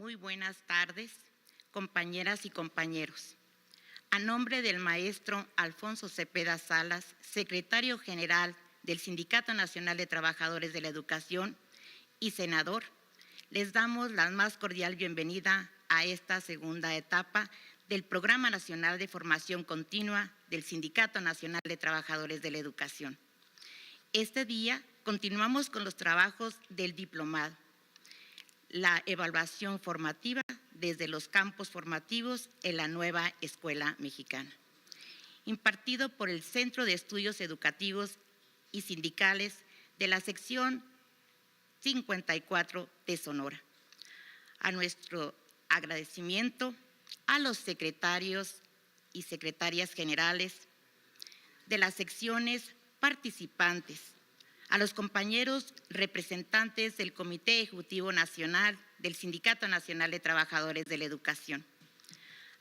Muy buenas tardes, compañeras y compañeros. A nombre del maestro Alfonso Cepeda Salas, secretario general del Sindicato Nacional de Trabajadores de la Educación y senador, les damos la más cordial bienvenida a esta segunda etapa del Programa Nacional de Formación Continua del Sindicato Nacional de Trabajadores de la Educación. Este día continuamos con los trabajos del diplomado, la evaluación formativa desde los campos formativos en la nueva escuela mexicana, impartido por el Centro de Estudios Educativos y Sindicales de la sección 54 de Sonora. A nuestro agradecimiento a los secretarios y secretarias generales de las secciones participantes, a los compañeros representantes del Comité Ejecutivo Nacional del Sindicato Nacional de Trabajadores de la Educación,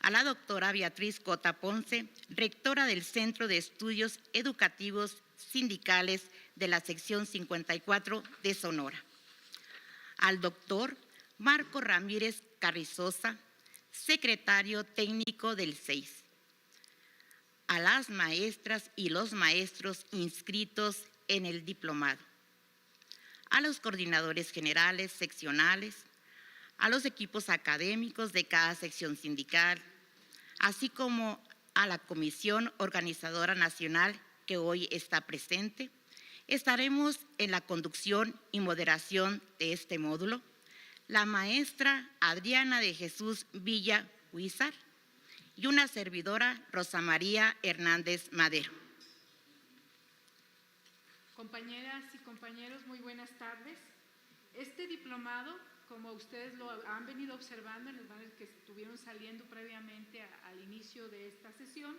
a la doctora Beatriz Cota Ponce, rectora del Centro de Estudios Educativos Sindicales de la sección 54 de Sonora, al doctor Marco Ramírez Carrizosa, secretario técnico del CEIS, a las maestras y los maestros inscritos en el diplomado, a los coordinadores generales seccionales, a los equipos académicos de cada sección sindical, así como a la Comisión Organizadora Nacional que hoy está presente. Estaremos en la conducción y moderación de este módulo la maestra Adriana de Jesús Villa Huizar y una servidora, Rosa María Hernández Madero. Compañeras y compañeros, muy buenas tardes. Este diplomado, como ustedes lo han venido observando en los banners que estuvieron saliendo previamente al inicio de esta sesión,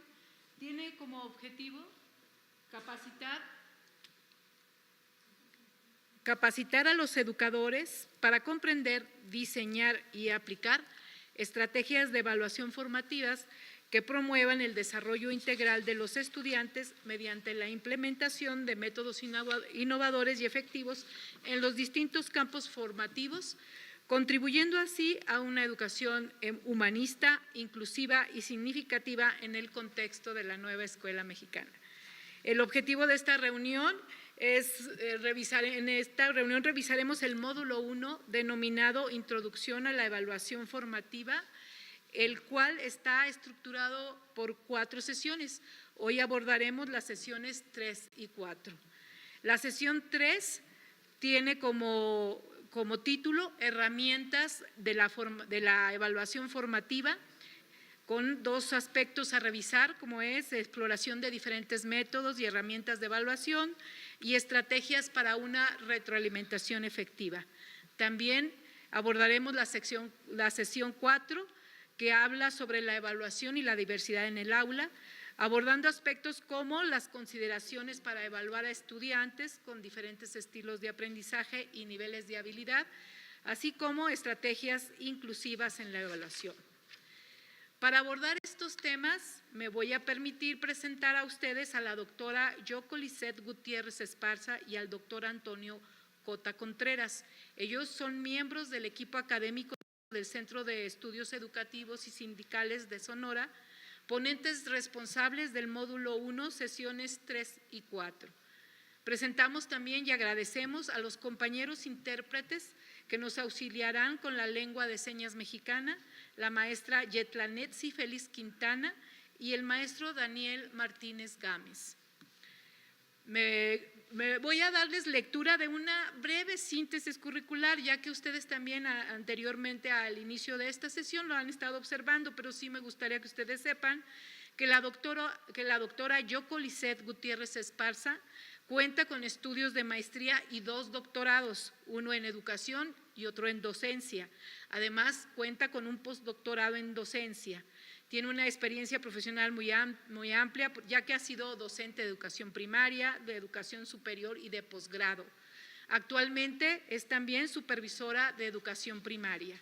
tiene como objetivo capacitar a los educadores para comprender, diseñar y aplicar estrategias de evaluación formativas que promuevan el desarrollo integral de los estudiantes mediante la implementación de métodos innovadores y efectivos en los distintos campos formativos, contribuyendo así a una educación humanista, inclusiva y significativa en el contexto de la nueva escuela mexicana. El objetivo de esta reunión es revisaremos el módulo 1 denominado Introducción a la Evaluación Formativa, el cual está estructurado por 4 sesiones. Hoy abordaremos las sesiones 3 y 4. La sesión 3 tiene como título Herramientas de la evaluación formativa, con 2 aspectos a revisar, como es exploración de diferentes métodos y herramientas de evaluación y estrategias para una retroalimentación efectiva. También abordaremos la sesión 4, que habla sobre la evaluación y la diversidad en el aula, abordando aspectos como las consideraciones para evaluar a estudiantes con diferentes estilos de aprendizaje y niveles de habilidad, así como estrategias inclusivas en la evaluación. Para abordar estos temas, me voy a permitir presentar a ustedes a la doctora Yoko Lisset Gutiérrez Esparza y al doctor Antonio Cota Contreras. Ellos son miembros del equipo académico del Centro de Estudios Educativos y Sindicales de Sonora, ponentes responsables del módulo 1, sesiones 3 y 4. Presentamos también y agradecemos a los compañeros intérpretes que nos auxiliarán con la lengua de señas mexicana, la maestra Yetlanetsi Félix Quintana y el maestro Daniel Martínez Gámez. Me voy a darles lectura de una breve síntesis curricular, ya que ustedes también anteriormente al inicio de esta sesión lo han estado observando, pero sí me gustaría que ustedes sepan que la doctora Yoko Lisset Gutiérrez Esparza cuenta con estudios de maestría y 2 doctorados, uno en educación y otro en docencia. Además, cuenta con un postdoctorado en docencia. Tiene una experiencia profesional muy amplia, ya que ha sido docente de educación primaria, de educación superior y de posgrado. Actualmente es también supervisora de educación primaria.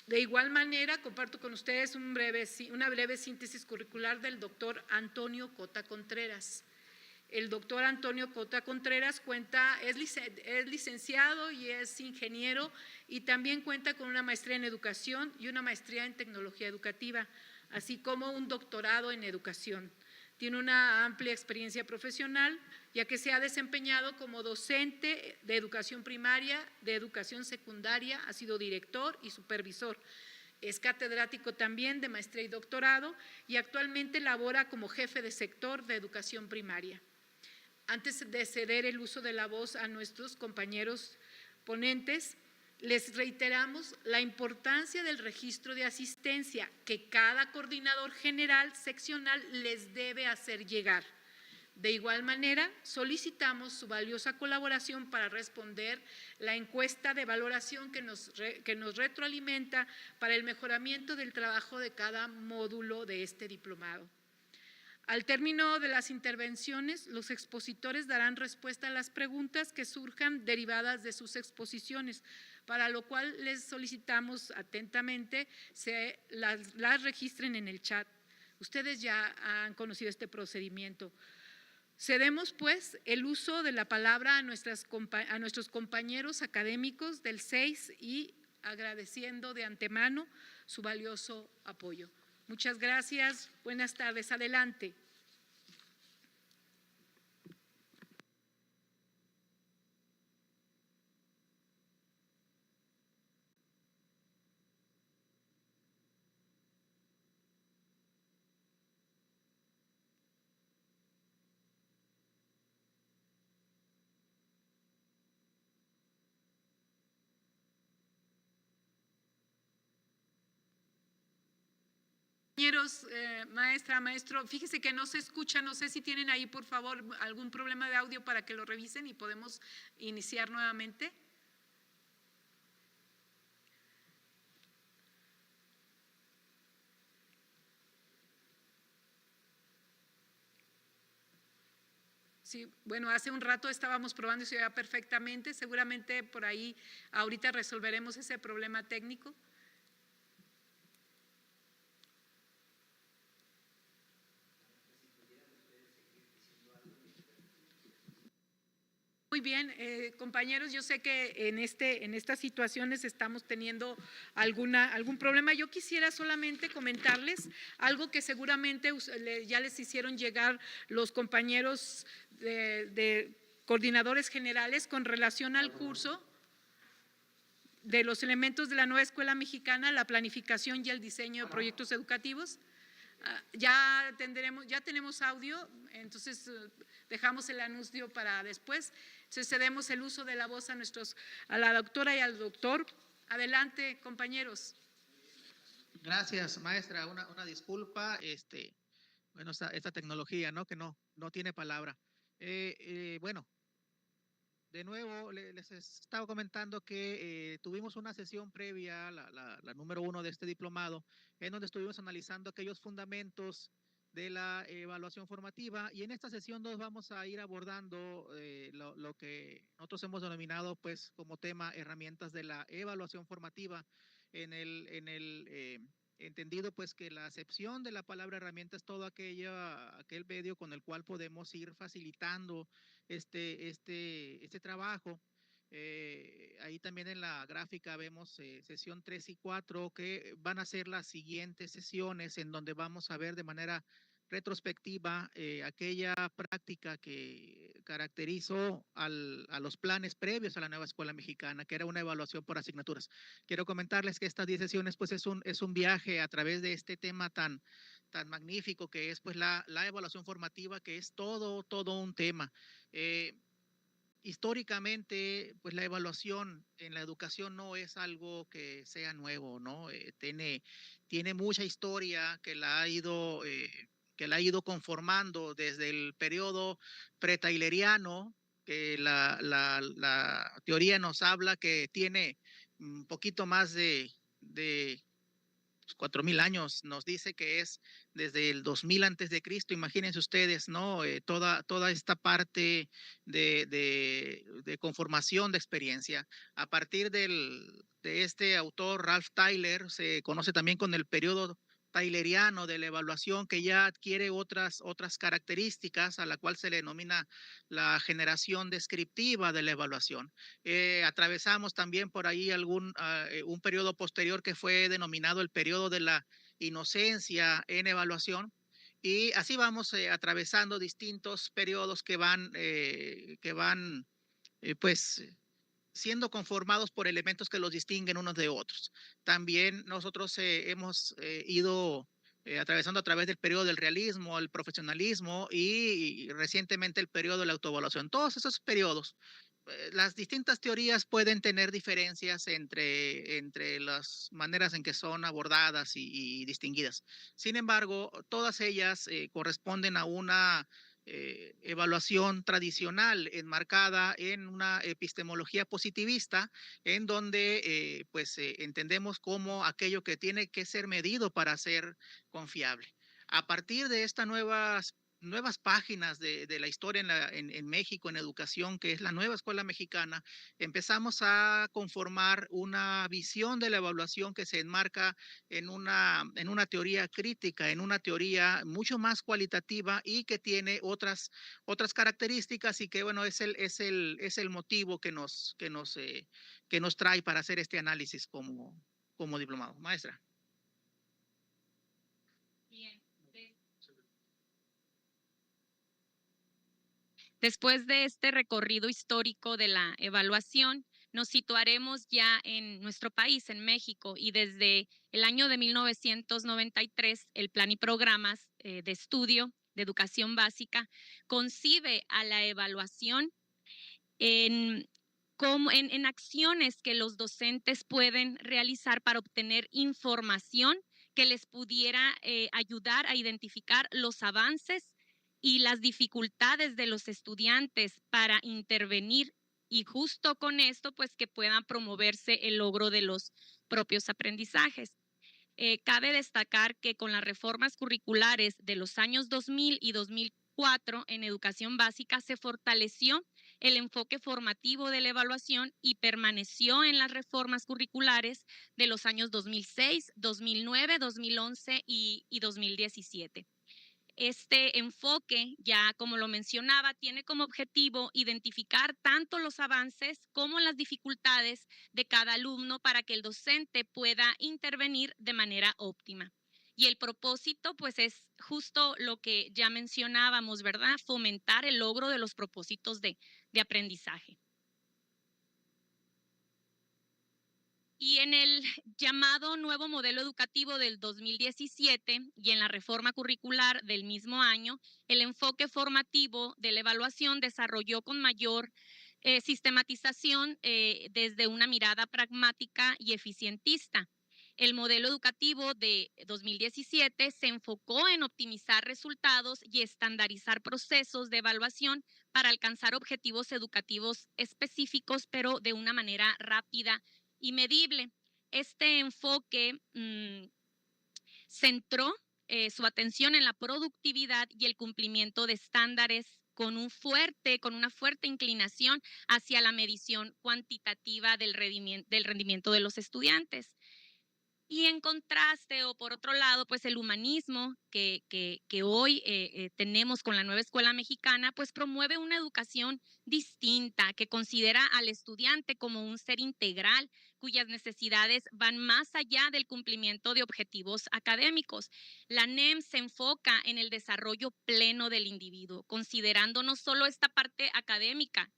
De igual manera, comparto con ustedes una breve síntesis curricular del doctor Antonio Cota Contreras. El doctor Antonio Cota Contreras es licenciado y es ingeniero y también cuenta con una maestría en educación y una maestría en tecnología educativa, así como un doctorado en educación. Tiene una amplia experiencia profesional, ya que se ha desempeñado como docente de educación primaria, de educación secundaria, ha sido director y supervisor. Es catedrático también de maestría y doctorado y actualmente labora como jefe de sector de educación primaria. Antes de ceder el uso de la voz a nuestros compañeros ponentes, les reiteramos la importancia del registro de asistencia que cada coordinador general seccional les debe hacer llegar. De igual manera, solicitamos su valiosa colaboración para responder la encuesta de valoración que nos retroalimenta para el mejoramiento del trabajo de cada módulo de este diplomado. Al término de las intervenciones, los expositores darán respuesta a las preguntas que surjan derivadas de sus exposiciones, para lo cual les solicitamos atentamente se las registren en el chat. Ustedes ya han conocido este procedimiento. Cedemos, pues, el uso de la palabra a nuestros compañeros académicos del 6 y agradeciendo de antemano su valioso apoyo. Muchas gracias. Buenas tardes. Adelante. Compañeros, maestra, maestro, fíjese que no se escucha, no sé si tienen ahí, por favor, algún problema de audio para que lo revisen y podemos iniciar nuevamente. Sí, bueno, hace un rato estábamos probando y se oía perfectamente, seguramente por ahí ahorita resolveremos ese problema técnico. Muy bien, compañeros, yo sé que en estas situaciones estamos teniendo algún problema. Yo quisiera solamente comentarles algo que seguramente ya les hicieron llegar los compañeros de coordinadores generales con relación al curso de los elementos de la nueva escuela mexicana, la planificación y el diseño de proyectos educativos. Ya tenemos audio, entonces dejamos el anuncio para después. Entonces cedemos el uso de la voz a la doctora y al doctor. Adelante, compañeros. Gracias, maestra. Una disculpa. Bueno, esta tecnología, ¿no? Que no tiene palabra. Bueno, de nuevo, les estaba comentando que tuvimos una sesión previa, la número 1 de este diplomado, en donde estuvimos analizando aquellos fundamentos de la evaluación formativa, y en esta sesión nos vamos a ir abordando lo que nosotros hemos denominado pues como tema herramientas de la evaluación formativa, en el entendido pues que la acepción de la palabra herramienta es todo aquel medio con el cual podemos ir facilitando este trabajo. Ahí también en la gráfica vemos sesión 3 y 4, que van a ser las siguientes sesiones en donde vamos a ver de manera retrospectiva aquella práctica que caracterizó a los planes previos a la nueva escuela mexicana, que era una evaluación por asignaturas. Quiero comentarles que estas 10 sesiones pues es un viaje a través de este tema tan magnífico que es pues la evaluación formativa, que es todo un tema. Históricamente, pues la evaluación en la educación no es algo que sea nuevo, ¿no? Tiene mucha historia que la ha ido conformando desde el periodo pre-tayleriano, que la teoría nos habla que tiene un poquito más de 4,000 años, nos dice que es desde el 2000 antes de Cristo. Imagínense ustedes, ¿no? Toda esta parte de conformación de experiencia. A partir de este autor, Ralph Tyler, se conoce también con el periodo tayleriano de la evaluación que ya adquiere otras características a la cual se le denomina la generación descriptiva de la evaluación. Atravesamos también por ahí un periodo posterior que fue denominado el periodo de la inocencia en evaluación. Y así vamos atravesando distintos periodos pues siendo conformados por elementos que los distinguen unos de otros. También nosotros hemos ido atravesando a través del periodo del realismo, el profesionalismo y recientemente el periodo de la autoevaluación. Todos esos periodos, las distintas teorías pueden tener diferencias entre las maneras en que son abordadas y distinguidas. Sin embargo, todas ellas corresponden a una evaluación tradicional enmarcada en una epistemología positivista, en donde entendemos como aquello que tiene que ser medido para ser confiable. A partir de estas nuevas páginas de la historia en México, en educación, que es la nueva escuela mexicana, empezamos a conformar una visión de la evaluación que se enmarca en una teoría crítica, en una teoría mucho más cualitativa y que tiene otras características y que, bueno, es el motivo que nos trae para hacer este análisis como diplomado. Maestra. Bien. Después de este recorrido histórico de la evaluación, nos situaremos ya en nuestro país, en México, y desde el año de 1993, el Plan y Programas de Estudio de Educación Básica concibe a la evaluación en acciones que los docentes pueden realizar para obtener información que les pudiera ayudar a identificar los avances y las dificultades de los estudiantes para intervenir y justo con esto, pues que puedan promoverse el logro de los propios aprendizajes. Cabe destacar que con las reformas curriculares de los años 2000 y 2004 en educación básica se fortaleció el enfoque formativo de la evaluación y permaneció en las reformas curriculares de los años 2006, 2009, 2011 y 2017. Este enfoque, ya como lo mencionaba, tiene como objetivo identificar tanto los avances como las dificultades de cada alumno para que el docente pueda intervenir de manera óptima. Y el propósito, pues, es justo lo que ya mencionábamos, ¿verdad? Fomentar el logro de los propósitos de aprendizaje. Y en el llamado nuevo modelo educativo del 2017 y en la reforma curricular del mismo año, el enfoque formativo de la evaluación desarrolló con mayor sistematización desde una mirada pragmática y eficientista. El modelo educativo de 2017 se enfocó en optimizar resultados y estandarizar procesos de evaluación para alcanzar objetivos educativos específicos, pero de una manera rápida y medible. Este enfoque centró su atención en la productividad y el cumplimiento de estándares con una fuerte inclinación hacia la medición cuantitativa del rendimiento de los estudiantes. Y en contraste, o por otro lado, pues el humanismo que hoy tenemos con la nueva escuela mexicana, pues promueve una educación distinta, que considera al estudiante como un ser integral, cuyas necesidades van más allá del cumplimiento de objetivos académicos. La NEM se enfoca en el desarrollo pleno del individuo, considerando no solo esta parte académica,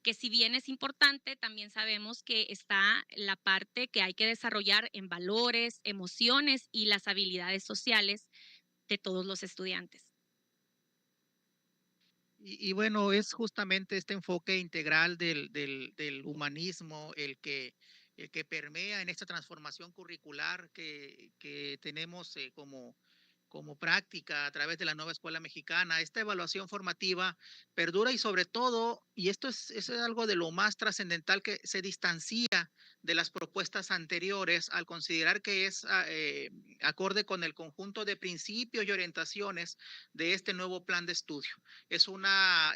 que si bien es importante, también sabemos que está la parte que hay que desarrollar en valores, emociones y las habilidades sociales de todos los estudiantes. Y bueno, es justamente este enfoque integral del humanismo el que permea en esta transformación curricular que tenemos como práctica a través de la nueva escuela mexicana. Esta evaluación formativa perdura y sobre todo, y eso es algo de lo más trascendental, que se distancia de las propuestas anteriores al considerar que es acorde con el conjunto de principios y orientaciones de este nuevo plan de estudio. Es una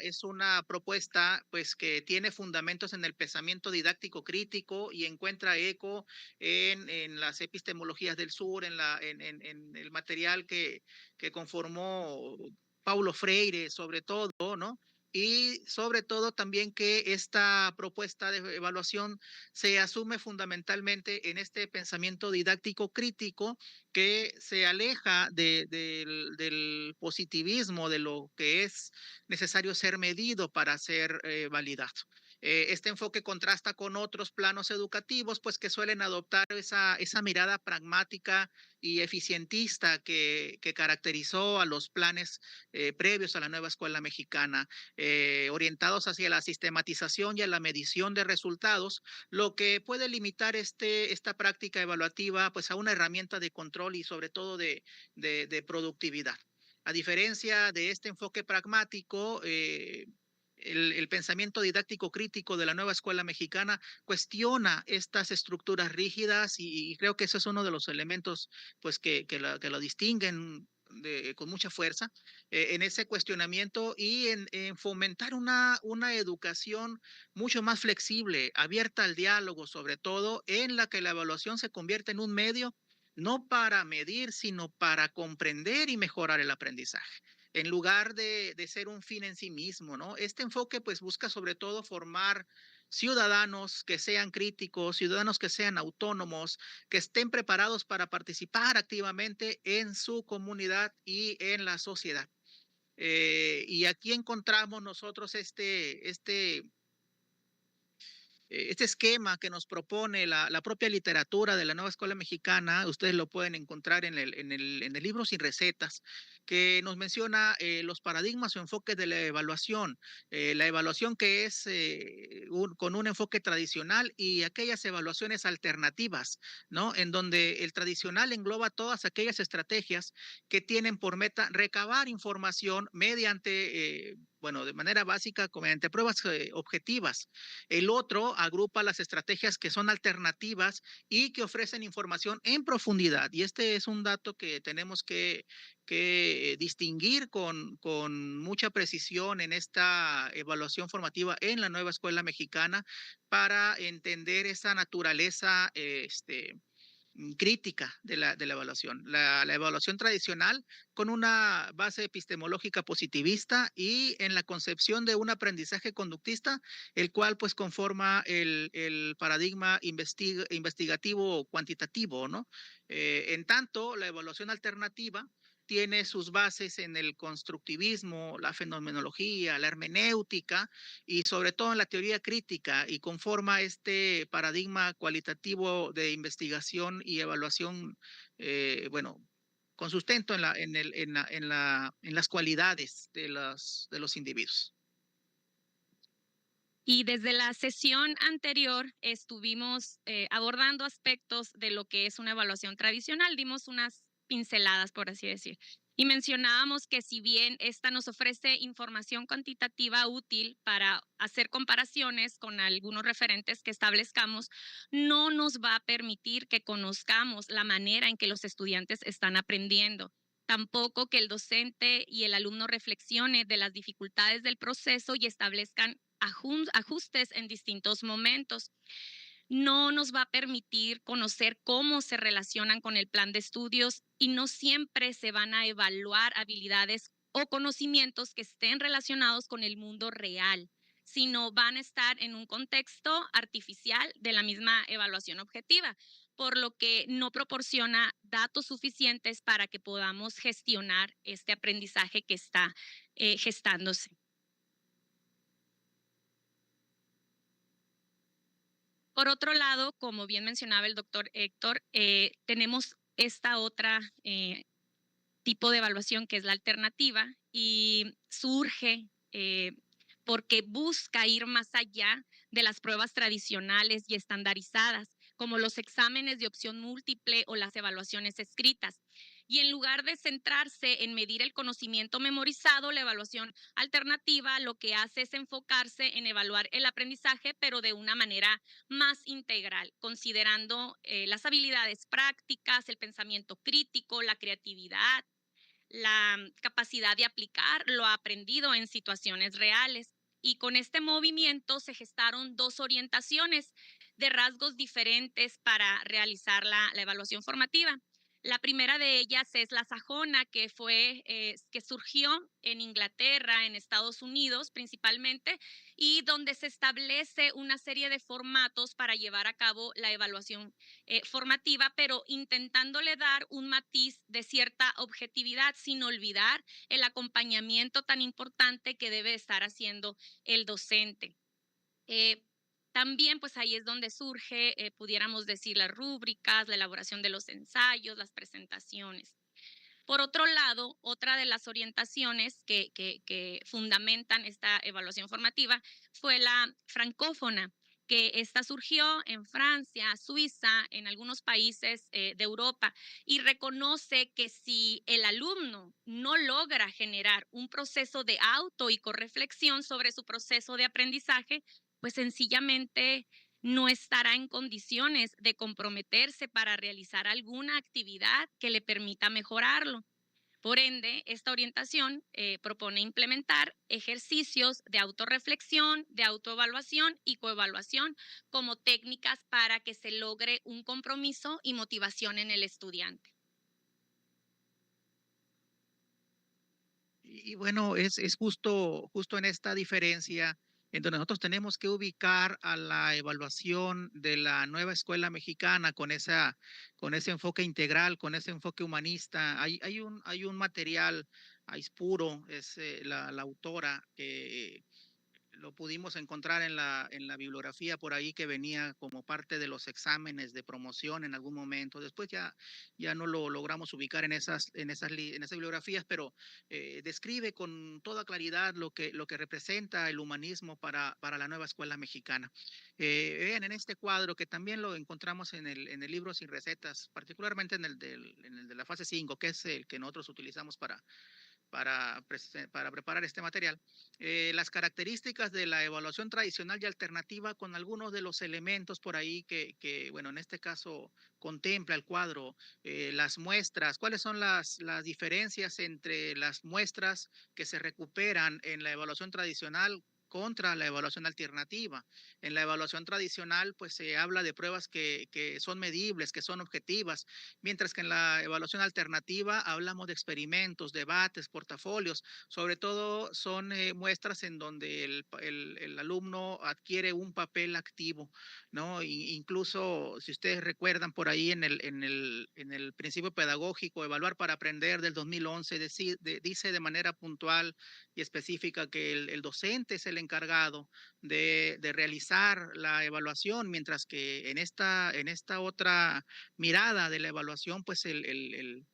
propuesta pues que tiene fundamentos en el pensamiento didáctico crítico y encuentra eco en las epistemologías del sur, en el material que conformó Paulo Freire, sobre todo, ¿no? Y sobre todo también que esta propuesta de evaluación se asume fundamentalmente en este pensamiento didáctico crítico que se aleja del positivismo, de lo que es necesario ser medido para ser validado. Este enfoque contrasta con otros planos educativos, pues que suelen adoptar esa mirada pragmática y eficientista que caracterizó a los planes previos a la nueva escuela mexicana, orientados hacia la sistematización y a la medición de resultados, lo que puede limitar esta práctica evaluativa pues a una herramienta de control y sobre todo de productividad. A diferencia de este enfoque pragmático, el pensamiento didáctico crítico de la nueva escuela mexicana cuestiona estas estructuras rígidas y creo que ese es uno de los elementos pues, que lo distinguen con mucha fuerza en ese cuestionamiento y en fomentar una educación mucho más flexible, abierta al diálogo, sobre todo en la que la evaluación se convierte en un medio no para medir, sino para comprender y mejorar el aprendizaje en lugar de ser un fin en sí mismo, ¿no? Este enfoque pues busca sobre todo formar ciudadanos que sean críticos, ciudadanos que sean autónomos, que estén preparados para participar activamente en su comunidad y en la sociedad. Y aquí encontramos nosotros este esquema que nos propone la propia literatura de la nueva escuela mexicana, ustedes lo pueden encontrar en el libro Sin Recetas, que nos menciona los paradigmas o enfoques de la evaluación que es con un enfoque tradicional y aquellas evaluaciones alternativas, ¿no? En donde el tradicional engloba todas aquellas estrategias que tienen por meta recabar información mediante, bueno, de manera básica, mediante pruebas objetivas. El otro agrupa las estrategias que son alternativas y que ofrecen información en profundidad. Y este es un dato que tenemos que distinguir con mucha precisión en esta evaluación formativa en la nueva escuela mexicana para entender esa naturaleza crítica de la evaluación. La evaluación tradicional con una base epistemológica positivista y en la concepción de un aprendizaje conductista, el cual pues conforma el paradigma investigativo cuantitativo, ¿no? En tanto, la evaluación alternativa tiene sus bases en el constructivismo, la fenomenología, la hermenéutica y sobre todo en la teoría crítica y conforma este paradigma cualitativo de investigación y evaluación, bueno, con sustento en las cualidades de los individuos. Y desde la sesión anterior estuvimos abordando aspectos de lo que es una evaluación tradicional, dimos unas pinceladas, por así decir. Y mencionábamos que si bien esta nos ofrece información cuantitativa útil para hacer comparaciones con algunos referentes que establezcamos, no nos va a permitir que conozcamos la manera en que los estudiantes están aprendiendo. Tampoco que el docente y el alumno reflexione de las dificultades del proceso y establezcan ajustes en distintos momentos. No nos va a permitir conocer cómo se relacionan con el plan de estudios y no siempre se van a evaluar habilidades o conocimientos que estén relacionados con el mundo real, sino van a estar en un contexto artificial de la misma evaluación objetiva, por lo que no proporciona datos suficientes para que podamos gestionar este aprendizaje que está gestándose. Por otro lado, como bien mencionaba el doctor Héctor, tenemos esta otra tipo de evaluación que es la alternativa y surge porque busca ir más allá de las pruebas tradicionales y estandarizadas, como los exámenes de opción múltiple o las evaluaciones escritas. Y en lugar de centrarse en medir el conocimiento memorizado, la evaluación alternativa lo que hace es enfocarse en evaluar el aprendizaje, pero de una manera más integral, considerando las habilidades prácticas, el pensamiento crítico, la creatividad, la capacidad de aplicar lo aprendido en situaciones reales. Y con este movimiento se gestaron dos orientaciones de rasgos diferentes para realizar la evaluación formativa. La primera de ellas es la sajona, que surgió en Inglaterra, en Estados Unidos principalmente, y donde se establece una serie de formatos para llevar a cabo la evaluación formativa, pero intentándole dar un matiz de cierta objetividad sin olvidar el acompañamiento tan importante que debe estar haciendo el docente. También, pues ahí es donde surge, pudiéramos decir, las rúbricas, la elaboración de los ensayos, las presentaciones. Por otro lado, otra de las orientaciones que fundamentan esta evaluación formativa fue la francófona, que esta surgió en Francia, Suiza, en algunos países de Europa, y reconoce que si el alumno no logra generar un proceso de auto y correflexión sobre su proceso de aprendizaje, pues sencillamente no estará en condiciones de comprometerse para realizar alguna actividad que le permita mejorarlo. Por ende, esta orientación propone implementar ejercicios de autorreflexión, de autoevaluación y coevaluación como técnicas para que se logre un compromiso y motivación en el estudiante. Y bueno, es justo en esta diferencia en donde nosotros tenemos que ubicar a la evaluación de la nueva escuela mexicana con ese enfoque integral, con ese enfoque humanista. Hay un material, Aispuro, es la autora, que lo pudimos encontrar en la bibliografía por ahí, que venía como parte de los exámenes de promoción en algún momento. Después ya no lo logramos ubicar en esas bibliografías, pero describe con toda claridad lo que representa el humanismo para la nueva escuela mexicana. Vean en este cuadro, que también lo encontramos en el libro Sin Recetas, particularmente en en el de la fase 5, que es el que nosotros utilizamos para preparar este material, las características de la evaluación tradicional y alternativa, con algunos de los elementos por ahí bueno, en este caso contempla el cuadro, las muestras, cuáles son las diferencias entre las muestras que se recuperan en la evaluación tradicional contra la evaluación alternativa. En la evaluación tradicional, pues se habla de pruebas que son medibles, que son objetivas, mientras que en la evaluación alternativa hablamos de experimentos, debates, portafolios. Sobre todo son muestras en donde el alumno adquiere un papel activo, ¿no? Incluso, si ustedes recuerdan por ahí en el principio pedagógico, Evaluar para Aprender del 2011, dice de manera puntual y específica que el docente es el encargado de realizar la evaluación, mientras que en esta otra mirada de la evaluación, pues el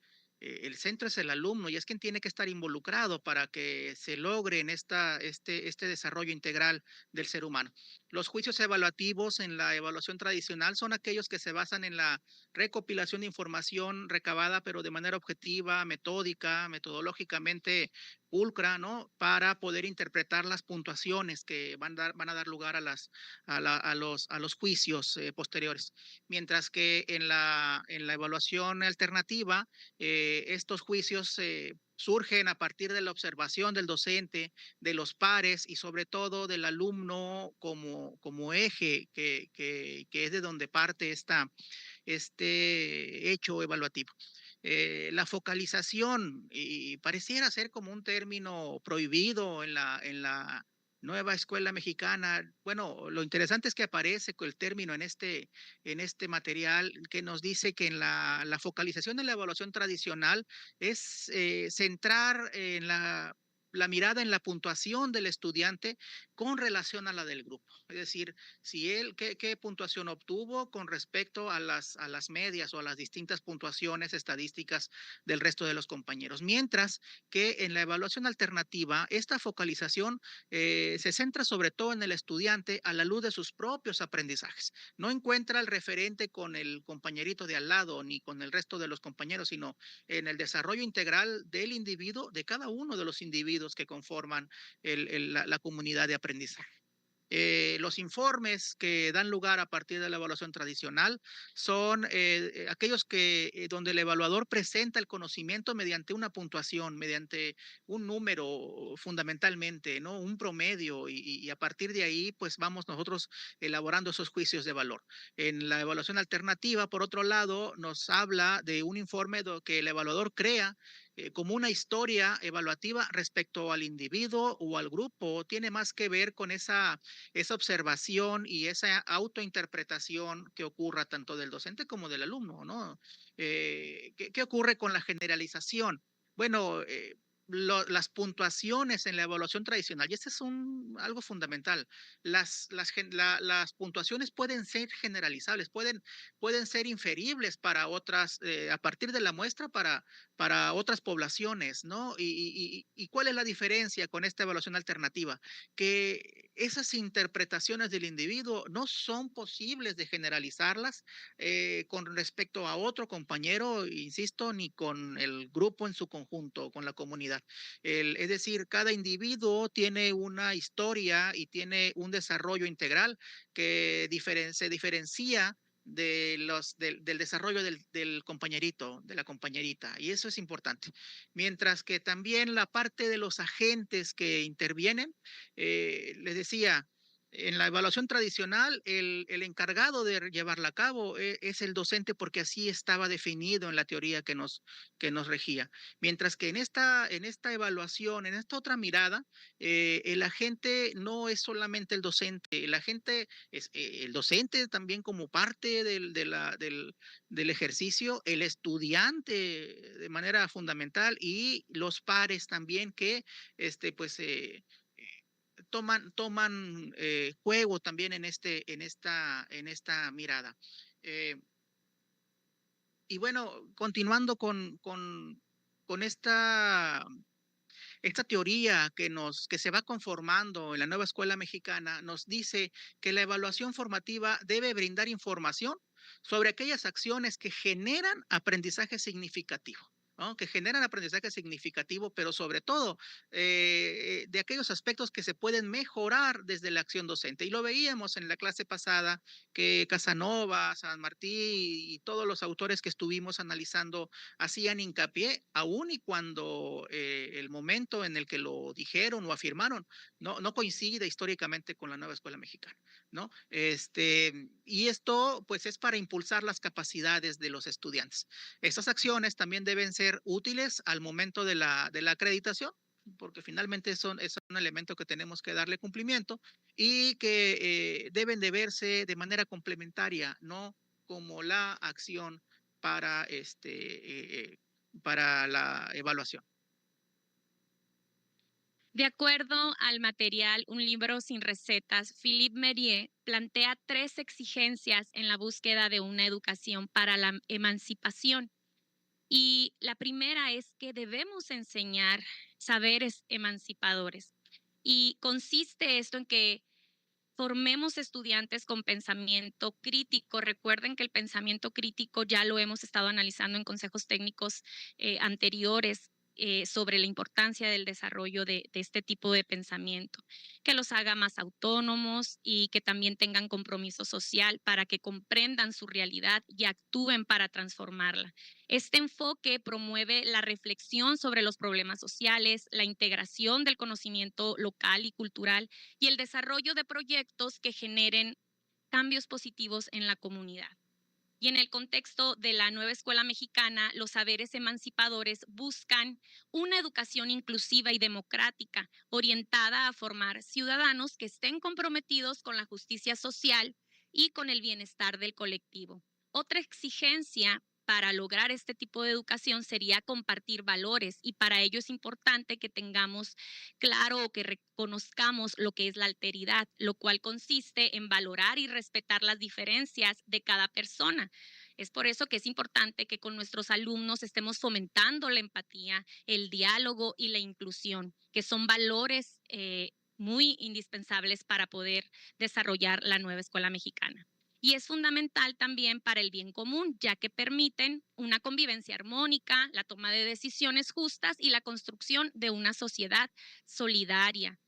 centro es el alumno, y es quien tiene que estar involucrado para que se logre en este desarrollo integral del ser humano. Los juicios evaluativos en la evaluación tradicional son aquellos que se basan en la recopilación de información recabada, pero de manera objetiva, metódica, metodológicamente pulcra, ¿no? Para poder interpretar las puntuaciones que van a dar lugar a los juicios posteriores. Mientras que en la evaluación alternativa, estos juicios surgen a partir de la observación del docente, de los pares y sobre todo del alumno como eje, que es de donde parte este hecho evaluativo. La focalización, y pareciera ser como un término prohibido en la nueva escuela mexicana. Bueno, lo interesante es que aparece el término en este material, que nos dice que en la focalización de la evaluación tradicional es centrar en la mirada en la puntuación del estudiante con relación a la del grupo. Es decir, si él, qué puntuación obtuvo con respecto a las medias o a las distintas puntuaciones estadísticas del resto de los compañeros. Mientras que en la evaluación alternativa, esta focalización se centra sobre todo en el estudiante a la luz de sus propios aprendizajes. No encuentra el referente con el compañerito de al lado ni con el resto de los compañeros, sino en el desarrollo integral del individuo, de cada uno de los individuos que conforman la comunidad de aprendizaje. Los informes que dan lugar a partir de la evaluación tradicional son aquellos donde el evaluador presenta el conocimiento mediante una puntuación, mediante un número fundamentalmente, ¿no? Un promedio y a partir de ahí pues vamos nosotros elaborando esos juicios de valor. En la evaluación alternativa, por otro lado, nos habla de un informe que el evaluador crea como una historia evaluativa respecto al individuo o al grupo. Tiene más que ver con esa observación y esa autointerpretación que ocurra tanto del docente como del alumno, ¿no? ¿Qué ocurre con la generalización? Bueno, las puntuaciones en la evaluación tradicional, y este es algo fundamental, las puntuaciones pueden ser generalizables, pueden ser inferibles para otras, a partir de la muestra para otras poblaciones, ¿no? ¿Y cuál es la diferencia con esta evaluación alternativa? Que esas interpretaciones del individuo no son posibles de generalizarlas con respecto a otro compañero, insisto, ni con el grupo en su conjunto, con la comunidad. Es decir, cada individuo tiene una historia y tiene un desarrollo integral que se diferencia del desarrollo del compañerito, de la compañerita, y eso es importante. Mientras que también la parte de los agentes que intervienen, les decía, en la evaluación tradicional, el encargado de llevarla a cabo es el docente porque así estaba definido en la teoría que nos regía. Mientras que en esta evaluación, en esta otra mirada, el agente no es solamente el docente, el agente es el docente también como parte del ejercicio, el estudiante de manera fundamental y los pares también que pues toman juego también en esta mirada. Eh, y bueno, continuando con esta teoría que se va conformando en la nueva escuela mexicana, nos dice que la evaluación formativa debe brindar información sobre aquellas acciones que generan aprendizaje significativo, ¿no? Que generan aprendizaje significativo, pero sobre todo de aquellos aspectos que se pueden mejorar desde la acción docente. Y lo veíamos en la clase pasada, que Casanova, San Martí y todos los autores que estuvimos analizando hacían hincapié, aún y cuando el momento en el que lo dijeron o afirmaron no coincide históricamente con la nueva escuela mexicana, ¿no? Y esto pues es para impulsar las capacidades de los estudiantes. Estas acciones también deben ser útiles al momento de la acreditación, porque finalmente es un elemento que tenemos que darle cumplimiento y que deben de verse de manera complementaria, no como la acción para la evaluación. De acuerdo al material Un libro sin recetas, Philippe Merier plantea 3 exigencias en la búsqueda de una educación para la emancipación. Y la primera es que debemos enseñar saberes emancipadores. Y consiste esto en que formemos estudiantes con pensamiento crítico. Recuerden que el pensamiento crítico ya lo hemos estado analizando en consejos técnicos anteriores sobre la importancia del desarrollo de este tipo de pensamiento, que los haga más autónomos y que también tengan compromiso social para que comprendan su realidad y actúen para transformarla. Este enfoque promueve la reflexión sobre los problemas sociales, la integración del conocimiento local y cultural y el desarrollo de proyectos que generen cambios positivos en la comunidad. Y en el contexto de la nueva escuela mexicana, los saberes emancipadores buscan una educación inclusiva y democrática, orientada a formar ciudadanos que estén comprometidos con la justicia social y con el bienestar del colectivo. Otra exigencia para lograr este tipo de educación sería compartir valores, y para ello es importante que tengamos claro o que reconozcamos lo que es la alteridad, lo cual consiste en valorar y respetar las diferencias de cada persona. Es por eso que es importante que con nuestros alumnos estemos fomentando la empatía, el diálogo y la inclusión, que son valores muy indispensables para poder desarrollar la nueva escuela mexicana. Y es fundamental también para el bien común, ya que permiten una convivencia armónica, la toma de decisiones justas y la construcción de una sociedad solidaria,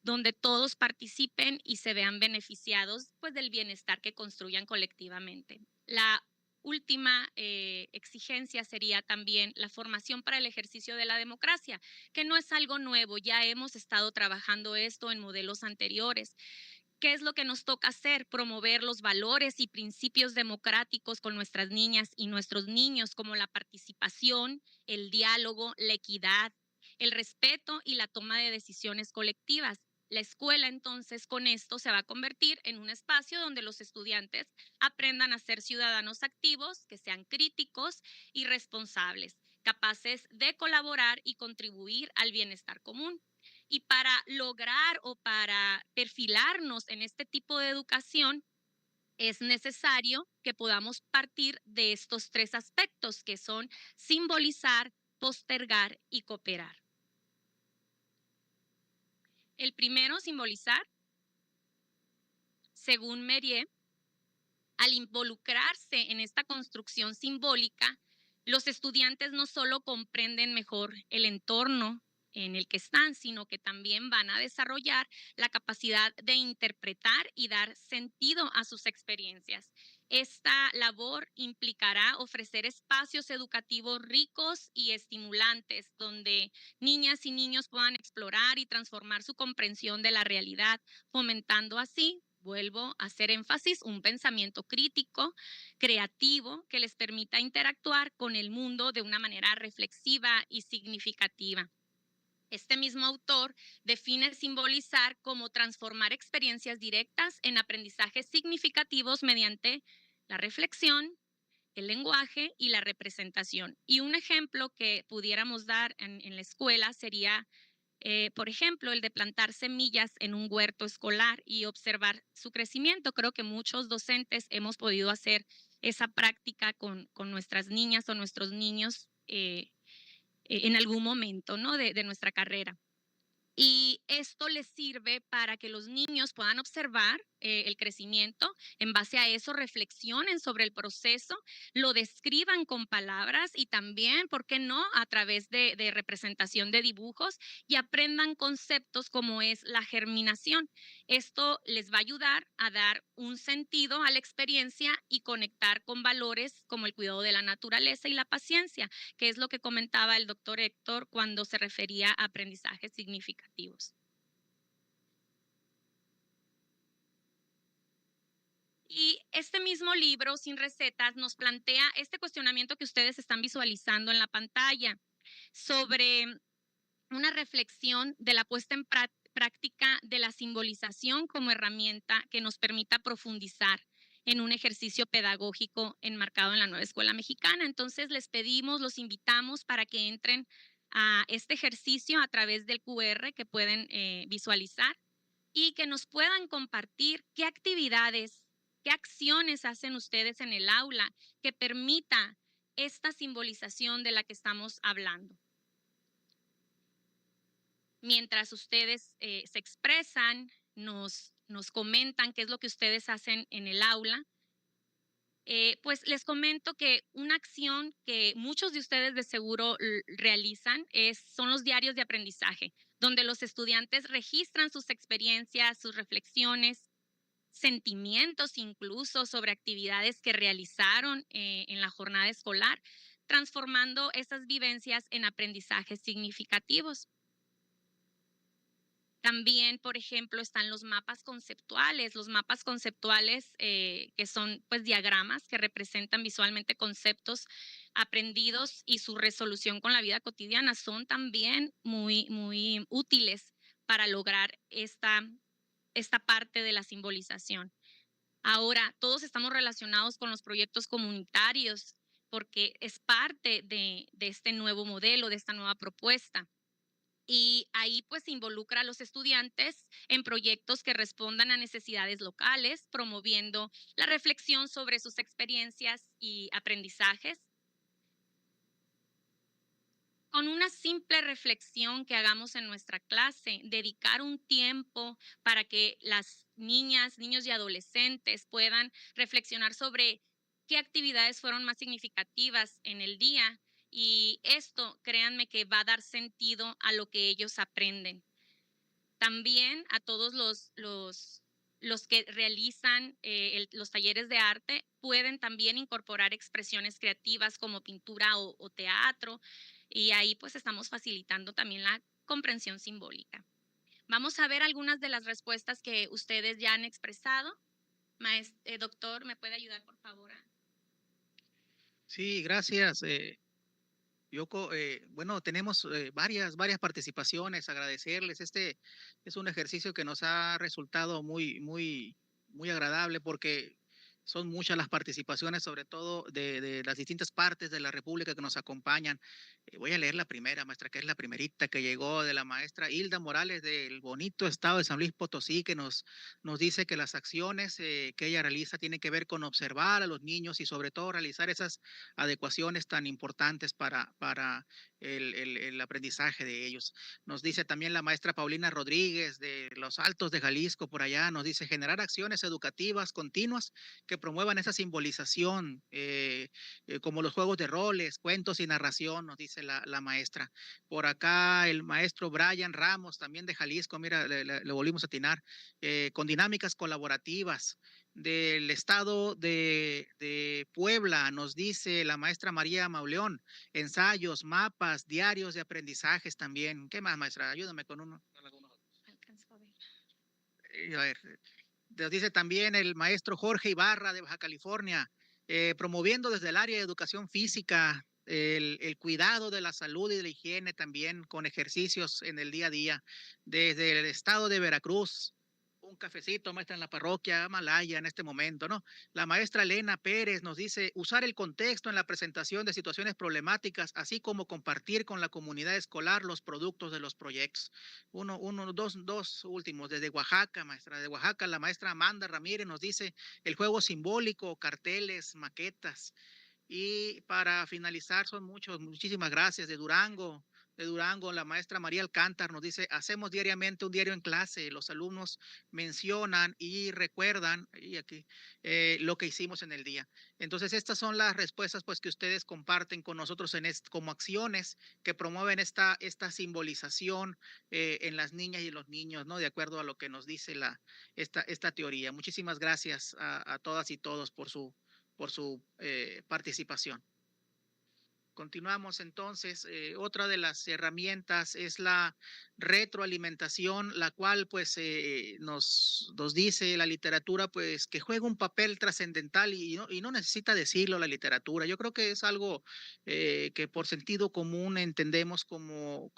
donde todos participen y se vean beneficiados, pues, del bienestar que construyan colectivamente. La última exigencia sería también la formación para el ejercicio de la democracia, que no es algo nuevo, ya hemos estado trabajando esto en modelos anteriores. ¿Qué es lo que nos toca hacer? Promover los valores y principios democráticos con nuestras niñas y nuestros niños, como la participación, el diálogo, la equidad, el respeto y la toma de decisiones colectivas. La escuela, entonces, con esto se va a convertir en un espacio donde los estudiantes aprendan a ser ciudadanos activos, que sean críticos y responsables, capaces de colaborar y contribuir al bienestar común. Y para lograr o para perfilarnos en este tipo de educación, es necesario que podamos partir de estos tres aspectos, que son simbolizar, postergar y cooperar. El primero, simbolizar. Según Mérier, al involucrarse en esta construcción simbólica, los estudiantes no solo comprenden mejor el entorno en el que están, sino que también van a desarrollar la capacidad de interpretar y dar sentido a sus experiencias. Esta labor implicará ofrecer espacios educativos ricos y estimulantes, donde niñas y niños puedan explorar y transformar su comprensión de la realidad, fomentando así, vuelvo a hacer énfasis, un pensamiento crítico, creativo, que les permita interactuar con el mundo de una manera reflexiva y significativa. Este mismo autor define simbolizar como transformar experiencias directas en aprendizajes significativos mediante la reflexión, el lenguaje y la representación. Y un ejemplo que pudiéramos dar en la escuela sería, por ejemplo, el de plantar semillas en un huerto escolar y observar su crecimiento. Creo que muchos docentes hemos podido hacer esa práctica con nuestras niñas o nuestros niños en algún momento, ¿no?, de nuestra carrera. Y esto les sirve para que los niños puedan observar el crecimiento, en base a eso reflexionen sobre el proceso, lo describan con palabras y también, ¿por qué no?, a través de representación de dibujos, y aprendan conceptos como es la germinación. Esto les va a ayudar a dar un sentido a la experiencia y conectar con valores como el cuidado de la naturaleza y la paciencia, que es lo que comentaba el doctor Héctor cuando se refería a aprendizajes significativos. Y este mismo libro, Sin Recetas, nos plantea este cuestionamiento que ustedes están visualizando en la pantalla, sobre una reflexión de la puesta en práctica de la simbolización como herramienta que nos permita profundizar en un ejercicio pedagógico enmarcado en la nueva escuela mexicana. Entonces les pedimos, los invitamos para que entren a este ejercicio a través del QR que pueden visualizar, y que nos puedan compartir qué actividades, qué acciones hacen ustedes en el aula que permita esta simbolización de la que estamos hablando. Mientras ustedes se expresan, nos comentan qué es lo que ustedes hacen en el aula, pues les comento que una acción que muchos de ustedes de seguro realizan son los diarios de aprendizaje, donde los estudiantes registran sus experiencias, sus reflexiones, sentimientos incluso sobre actividades que realizaron en la jornada escolar, transformando esas vivencias en aprendizajes significativos. También, por ejemplo, están los mapas conceptuales. Los mapas conceptuales que son, pues, diagramas que representan visualmente conceptos aprendidos y su resolución con la vida cotidiana, son también muy, muy útiles para lograr esta parte de la simbolización. Ahora, todos estamos relacionados con los proyectos comunitarios. porque es parte de este nuevo modelo, de esta nueva propuesta. Y ahí pues se involucra a los estudiantes en proyectos que respondan a necesidades locales, promoviendo la reflexión sobre sus experiencias y aprendizajes. Con una simple reflexión que hagamos en nuestra clase, dedicar un tiempo para que las niñas, niños y adolescentes puedan reflexionar sobre qué actividades fueron más significativas en el día. Y esto, créanme que va a dar sentido a lo que ellos aprenden. También a todos los que realizan los talleres de arte pueden también incorporar expresiones creativas como pintura o teatro, y ahí pues estamos facilitando también la comprensión simbólica. Vamos a ver algunas de las respuestas que ustedes ya han expresado. Doctor, ¿me puede ayudar por favor? Sí, gracias. Yoko, bueno, tenemos varias participaciones, agradecerles. Este es un ejercicio que nos ha resultado muy agradable porque son muchas las participaciones, sobre todo de las distintas partes de la República que nos acompañan. Voy a leer la primera, maestra, que es la primerita que llegó de la maestra Hilda Morales del bonito estado de San Luis Potosí, que nos dice que las acciones que ella realiza tienen que ver con observar a los niños y sobre todo realizar esas adecuaciones tan importantes para el aprendizaje de ellos. Nos dice también la maestra Paulina Rodríguez de Los Altos de Jalisco, por allá, nos dice generar acciones educativas continuas que promuevan esa simbolización, como los juegos de roles, cuentos y narración, nos dice la maestra. Por acá el maestro Brian Ramos, también de Jalisco, mira, le volvimos a atinar, con dinámicas colaborativas. Del estado de Puebla, nos dice la maestra María Mauleón, ensayos, mapas, diarios de aprendizajes también. ¿Qué más, maestra? Ayúdame con uno. A ver, nos dice también el maestro Jorge Ibarra de Baja California, promoviendo desde el área de educación física el cuidado de la salud y de la higiene también con ejercicios en el día a día. Desde el estado de Veracruz, un cafecito, maestra, en la parroquia Malaya en este momento, ¿no? La maestra Elena Pérez nos dice usar el contexto en la presentación de situaciones problemáticas, así como compartir con la comunidad escolar los productos de los proyectos. Dos últimos, desde Oaxaca, maestra, de Oaxaca, la maestra Amanda Ramírez nos dice el juego simbólico, carteles, maquetas. Y para finalizar, son muchísimas gracias de Durango, la maestra María Alcántar nos dice, hacemos diariamente un diario en clase, los alumnos mencionan y recuerdan, y aquí, lo que hicimos en el día. Entonces, estas son las respuestas pues, que ustedes comparten con nosotros como acciones que promueven esta simbolización en las niñas y los niños, ¿no? De acuerdo a lo que nos dice esta teoría. Muchísimas gracias a todas y todos por su participación. Continuamos entonces. Otra de las herramientas es la retroalimentación, la cual pues nos dice la literatura pues que juega un papel trascendental y no necesita decirlo la literatura. Yo creo que es algo que por sentido común entendemos como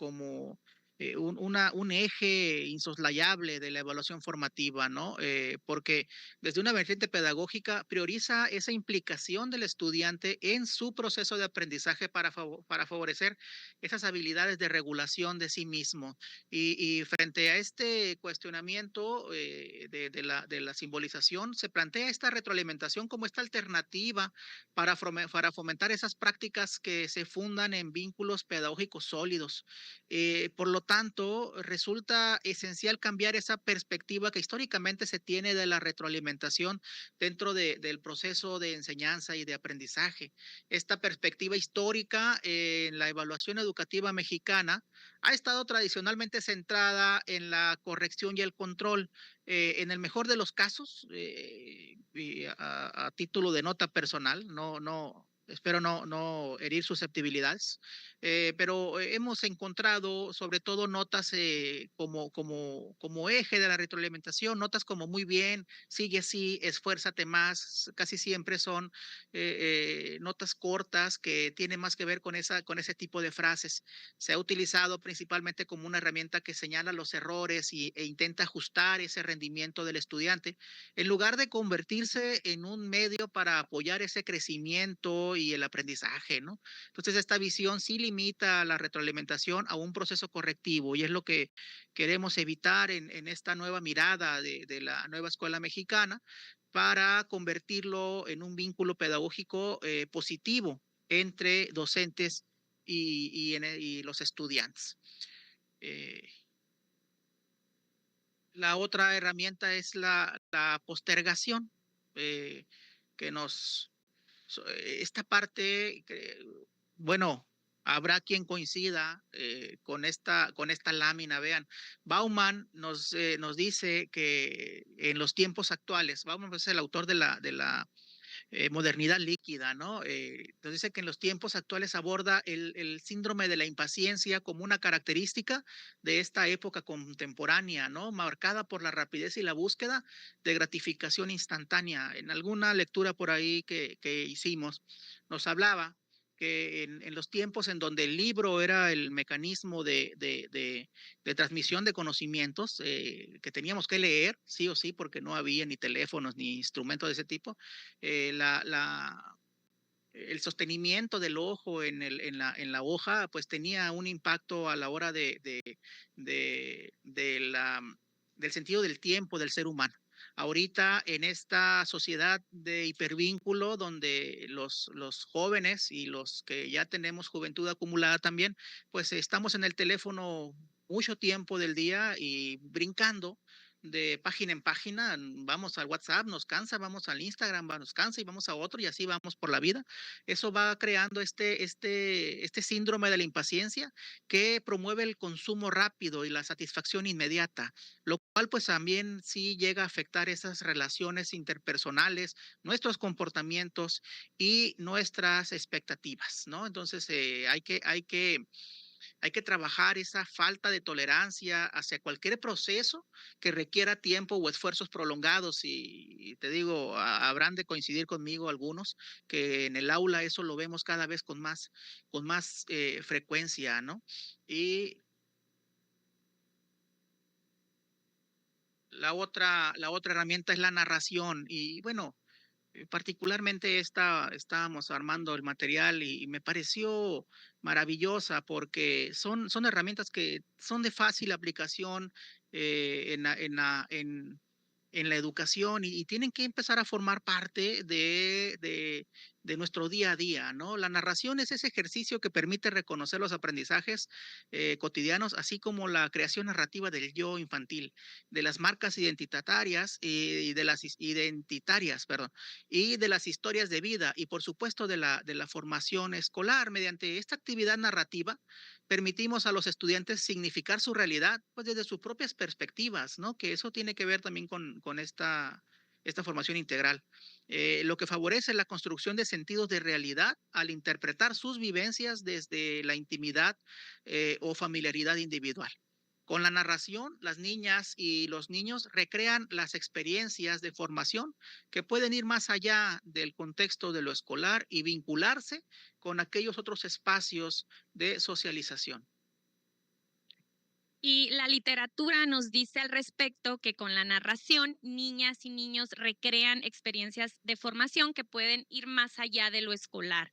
un eje insoslayable de la evaluación formativa, ¿no? Porque desde una vertiente pedagógica prioriza esa implicación del estudiante en su proceso de aprendizaje para favorecer esas habilidades de regulación de sí mismo. Y frente a este cuestionamiento de la simbolización, se plantea esta retroalimentación como esta alternativa para fomentar esas prácticas que se fundan en vínculos pedagógicos sólidos. Por lo tanto, resulta esencial cambiar esa perspectiva que históricamente se tiene de la retroalimentación dentro del proceso de enseñanza y de aprendizaje. Esta perspectiva histórica en la evaluación educativa mexicana ha estado tradicionalmente centrada en la corrección y el control. En el mejor de los casos, a título de nota personal, espero no herir susceptibilidades, pero hemos encontrado sobre todo notas como eje de la retroalimentación, notas como muy bien, sigue así, esfuérzate más, casi siempre son notas cortas que tienen más que ver con ese tipo de frases. Se ha utilizado principalmente como una herramienta que señala los errores e intenta ajustar ese rendimiento del estudiante, en lugar de convertirse en un medio para apoyar ese crecimiento y el aprendizaje, ¿no? Entonces, esta visión sí limita la retroalimentación a un proceso correctivo y es lo que queremos evitar en esta nueva mirada de la nueva escuela mexicana para convertirlo en un vínculo pedagógico positivo entre docentes y los estudiantes. Eh, la otra herramienta es la postergación, eh, que esta parte, bueno, habrá quien coincida con esta lámina. Vean, Bauman nos dice que en los tiempos actuales, Bauman es el autor de la modernidad líquida, ¿no? Nos dice que en los tiempos actuales aborda el síndrome de la impaciencia como una característica de esta época contemporánea, ¿no? Marcada por la rapidez y la búsqueda de gratificación instantánea. En alguna lectura por ahí que hicimos, nos hablaba que en los tiempos en donde el libro era el mecanismo de transmisión de conocimientos que teníamos que leer, sí o sí, porque no había ni teléfonos ni instrumentos de ese tipo, eh, la, la, el sostenimiento del ojo en la hoja, pues tenía un impacto a la hora del sentido del tiempo del ser humano. Ahorita en esta sociedad de hipervínculo donde los jóvenes y los que ya tenemos juventud acumulada también, pues estamos en el teléfono mucho tiempo del día y brincando de página en página, vamos al WhatsApp, nos cansa, vamos al Instagram, nos cansa y vamos a otro y así vamos por la vida. Eso va creando este síndrome de la impaciencia que promueve el consumo rápido y la satisfacción inmediata, lo cual pues también sí llega a afectar esas relaciones interpersonales, nuestros comportamientos y nuestras expectativas, ¿no? Entonces hay que trabajar esa falta de tolerancia hacia cualquier proceso que requiera tiempo o esfuerzos prolongados. Y te digo, habrán de coincidir conmigo algunos que en el aula eso lo vemos cada vez con más frecuencia, ¿no? Y la otra herramienta es la narración. Y bueno, particularmente estábamos armando el material y me pareció maravillosa porque son herramientas que son de fácil aplicación en la educación y tienen que empezar a formar parte de nuestro día a día, ¿no? La narración es ese ejercicio que permite reconocer los aprendizajes cotidianos, así como la creación narrativa del yo infantil, de las marcas identitarias y de las identitarias, perdón, y de las historias de vida y por supuesto de la formación escolar. Mediante esta actividad narrativa permitimos a los estudiantes significar su realidad pues desde sus propias perspectivas, ¿no? Que eso tiene que ver también con esta formación integral. Lo que favorece la construcción de sentidos de realidad al interpretar sus vivencias desde la intimidad o familiaridad individual. Con la narración, las niñas y los niños recrean las experiencias de formación que pueden ir más allá del contexto de lo escolar y vincularse con aquellos otros espacios de socialización. Y la literatura nos dice al respecto que con la narración, niñas y niños recrean experiencias de formación que pueden ir más allá de lo escolar.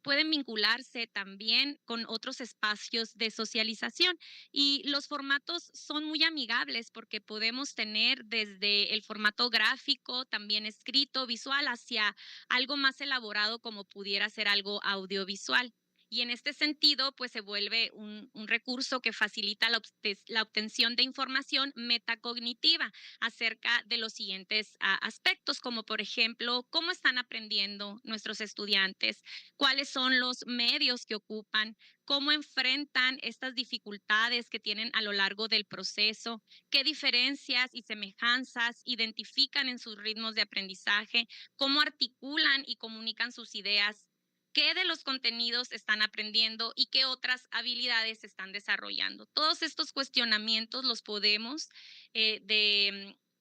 Pueden vincularse también con otros espacios de socialización y los formatos son muy amigables porque podemos tener desde el formato gráfico, también escrito, visual, hacia algo más elaborado como pudiera ser algo audiovisual. Y en este sentido, pues se vuelve un recurso que facilita la obtención de información metacognitiva acerca de los siguientes aspectos, como por ejemplo, cómo están aprendiendo nuestros estudiantes, cuáles son los medios que ocupan, cómo enfrentan estas dificultades que tienen a lo largo del proceso, qué diferencias y semejanzas identifican en sus ritmos de aprendizaje, cómo articulan y comunican sus ideas, qué de los contenidos están aprendiendo y qué otras habilidades están desarrollando. Todos estos cuestionamientos los podemos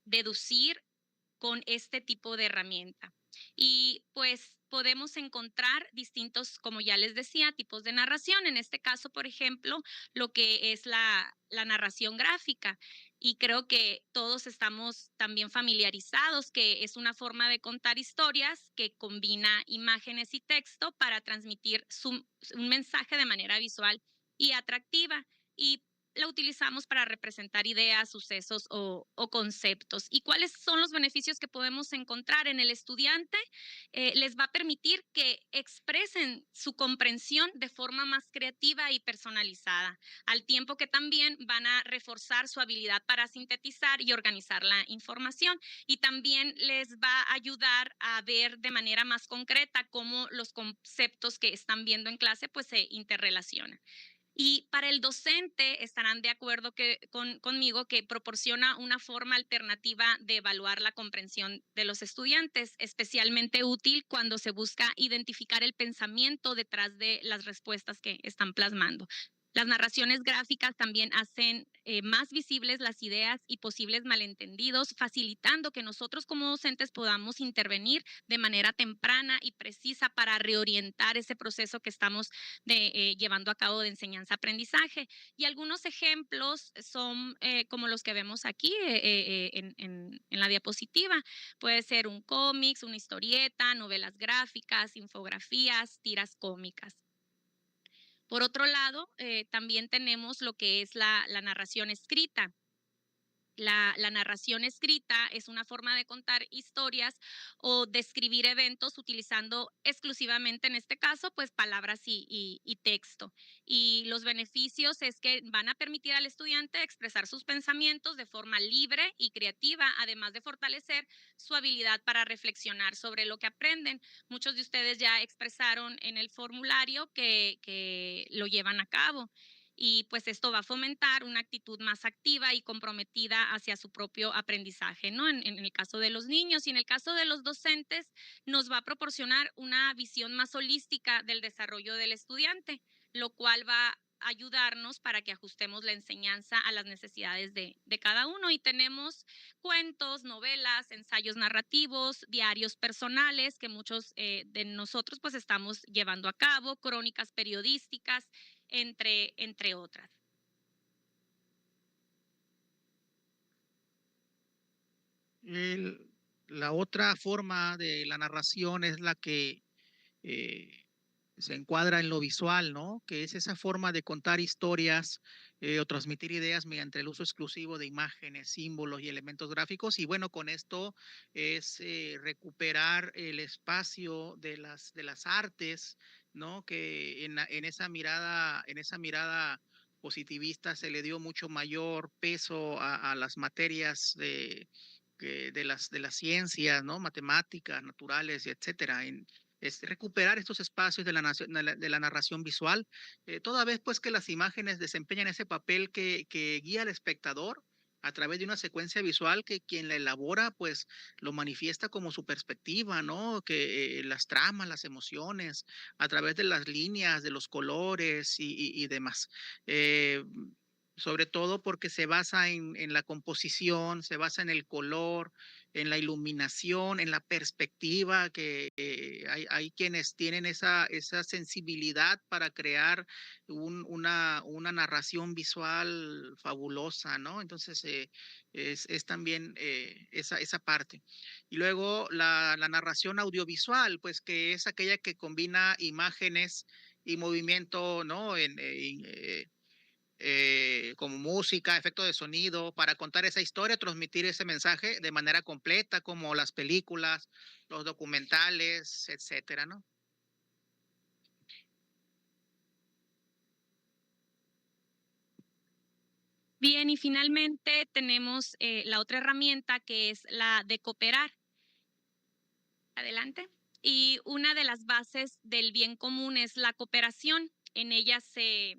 deducir con este tipo de herramienta. Y pues podemos encontrar distintos, como ya les decía, tipos de narración. En este caso, por ejemplo, lo que es la narración gráfica. Y creo que todos estamos también familiarizados que es una forma de contar historias que combina imágenes y texto para transmitir un mensaje de manera visual y atractiva. Y la utilizamos para representar ideas, sucesos o conceptos. ¿Y cuáles son los beneficios que podemos encontrar en el estudiante? Les va a permitir que expresen su comprensión de forma más creativa y personalizada, al tiempo que también van a reforzar su habilidad para sintetizar y organizar la información. Y también les va a ayudar a ver de manera más concreta cómo los conceptos que están viendo en clase pues se interrelacionan. Y para el docente estarán de acuerdo conmigo que proporciona una forma alternativa de evaluar la comprensión de los estudiantes, especialmente útil cuando se busca identificar el pensamiento detrás de las respuestas que están plasmando. Las narraciones gráficas también hacen más visibles las ideas y posibles malentendidos, facilitando que nosotros como docentes podamos intervenir de manera temprana y precisa para reorientar ese proceso que estamos llevando a cabo de enseñanza-aprendizaje. Y algunos ejemplos son como los que vemos aquí en la diapositiva. Puede ser un cómics, una historieta, novelas gráficas, infografías, tiras cómicas. Por otro lado, también tenemos lo que es la narración escrita. La narración escrita es una forma de contar historias o describir eventos utilizando exclusivamente, en este caso, pues palabras y texto. Y los beneficios es que van a permitir al estudiante expresar sus pensamientos de forma libre y creativa, además de fortalecer su habilidad para reflexionar sobre lo que aprenden. Muchos de ustedes ya expresaron en el formulario que lo llevan a cabo. Y pues esto va a fomentar una actitud más activa y comprometida hacia su propio aprendizaje, ¿no? En el caso de los niños y en el caso de los docentes, nos va a proporcionar una visión más holística del desarrollo del estudiante, lo cual va a ayudarnos para que ajustemos la enseñanza a las necesidades de cada uno. Y tenemos cuentos, novelas, ensayos narrativos, diarios personales que muchos de nosotros pues estamos llevando a cabo, crónicas periodísticas, entre otras. La otra forma de la narración es la que eh, se encuadra en lo visual, ¿no? Que es esa forma de contar historias o transmitir ideas mediante el uso exclusivo de imágenes, símbolos y elementos gráficos. Y bueno, con esto es recuperar el espacio de las artes, ¿no? Que en esa mirada positivista se le dio mucho mayor peso a las materias de las ciencias, ¿no? Matemáticas, naturales, etcétera. Es recuperar estos espacios de la narración visual, toda vez pues que las imágenes desempeñan ese papel que guía al espectador a través de una secuencia visual que quien la elabora pues lo manifiesta como su perspectiva, ¿no? Que las tramas, las emociones, a través de las líneas, de los colores y demás. Eh, Sobre todo porque se basa en la composición, se basa en el color, en la iluminación, en la perspectiva, que hay quienes tienen esa sensibilidad para crear una narración visual fabulosa, ¿no? Entonces, es también esa parte. Y luego la narración audiovisual, pues que es aquella que combina imágenes y movimiento, ¿no? Como música, efecto de sonido, para contar esa historia, transmitir ese mensaje de manera completa, como las películas, los documentales, etcétera, ¿no? Bien, y finalmente tenemos la otra herramienta que es la de cooperar. Adelante. Y una de las bases del bien común es la cooperación. En ella se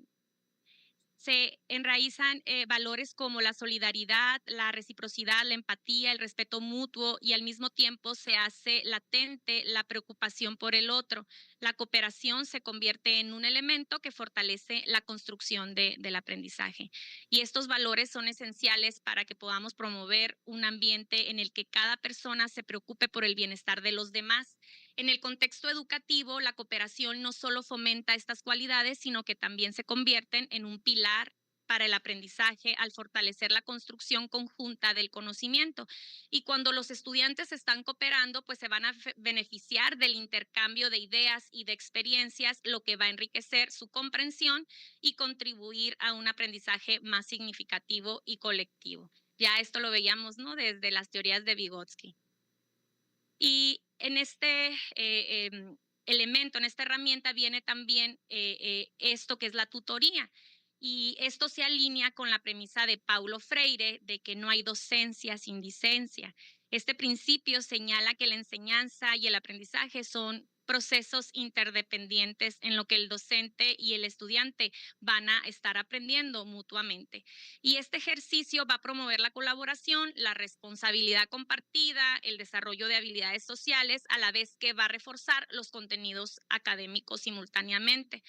enraizan valores como la solidaridad, la reciprocidad, la empatía, el respeto mutuo y al mismo tiempo se hace latente la preocupación por el otro. La cooperación se convierte en un elemento que fortalece la construcción del aprendizaje. Y estos valores son esenciales para que podamos promover un ambiente en el que cada persona se preocupe por el bienestar de los demás. En el contexto educativo, la cooperación no solo fomenta estas cualidades, sino que también se convierten en un pilar para el aprendizaje al fortalecer la construcción conjunta del conocimiento. Y cuando los estudiantes están cooperando, pues se van a beneficiar del intercambio de ideas y de experiencias, lo que va a enriquecer su comprensión y contribuir a un aprendizaje más significativo y colectivo. Ya esto lo veíamos, ¿no?, desde las teorías de Vygotsky. Y en este elemento, en esta herramienta, viene también esto que es la tutoría. Y esto se alinea con la premisa de Paulo Freire de que no hay docencia sin licencia. Este principio señala que la enseñanza y el aprendizaje son procesos interdependientes en lo que el docente y el estudiante van a estar aprendiendo mutuamente. Y este ejercicio va a promover la colaboración, la responsabilidad compartida, el desarrollo de habilidades sociales, a la vez que va a reforzar los contenidos académicos simultáneamente.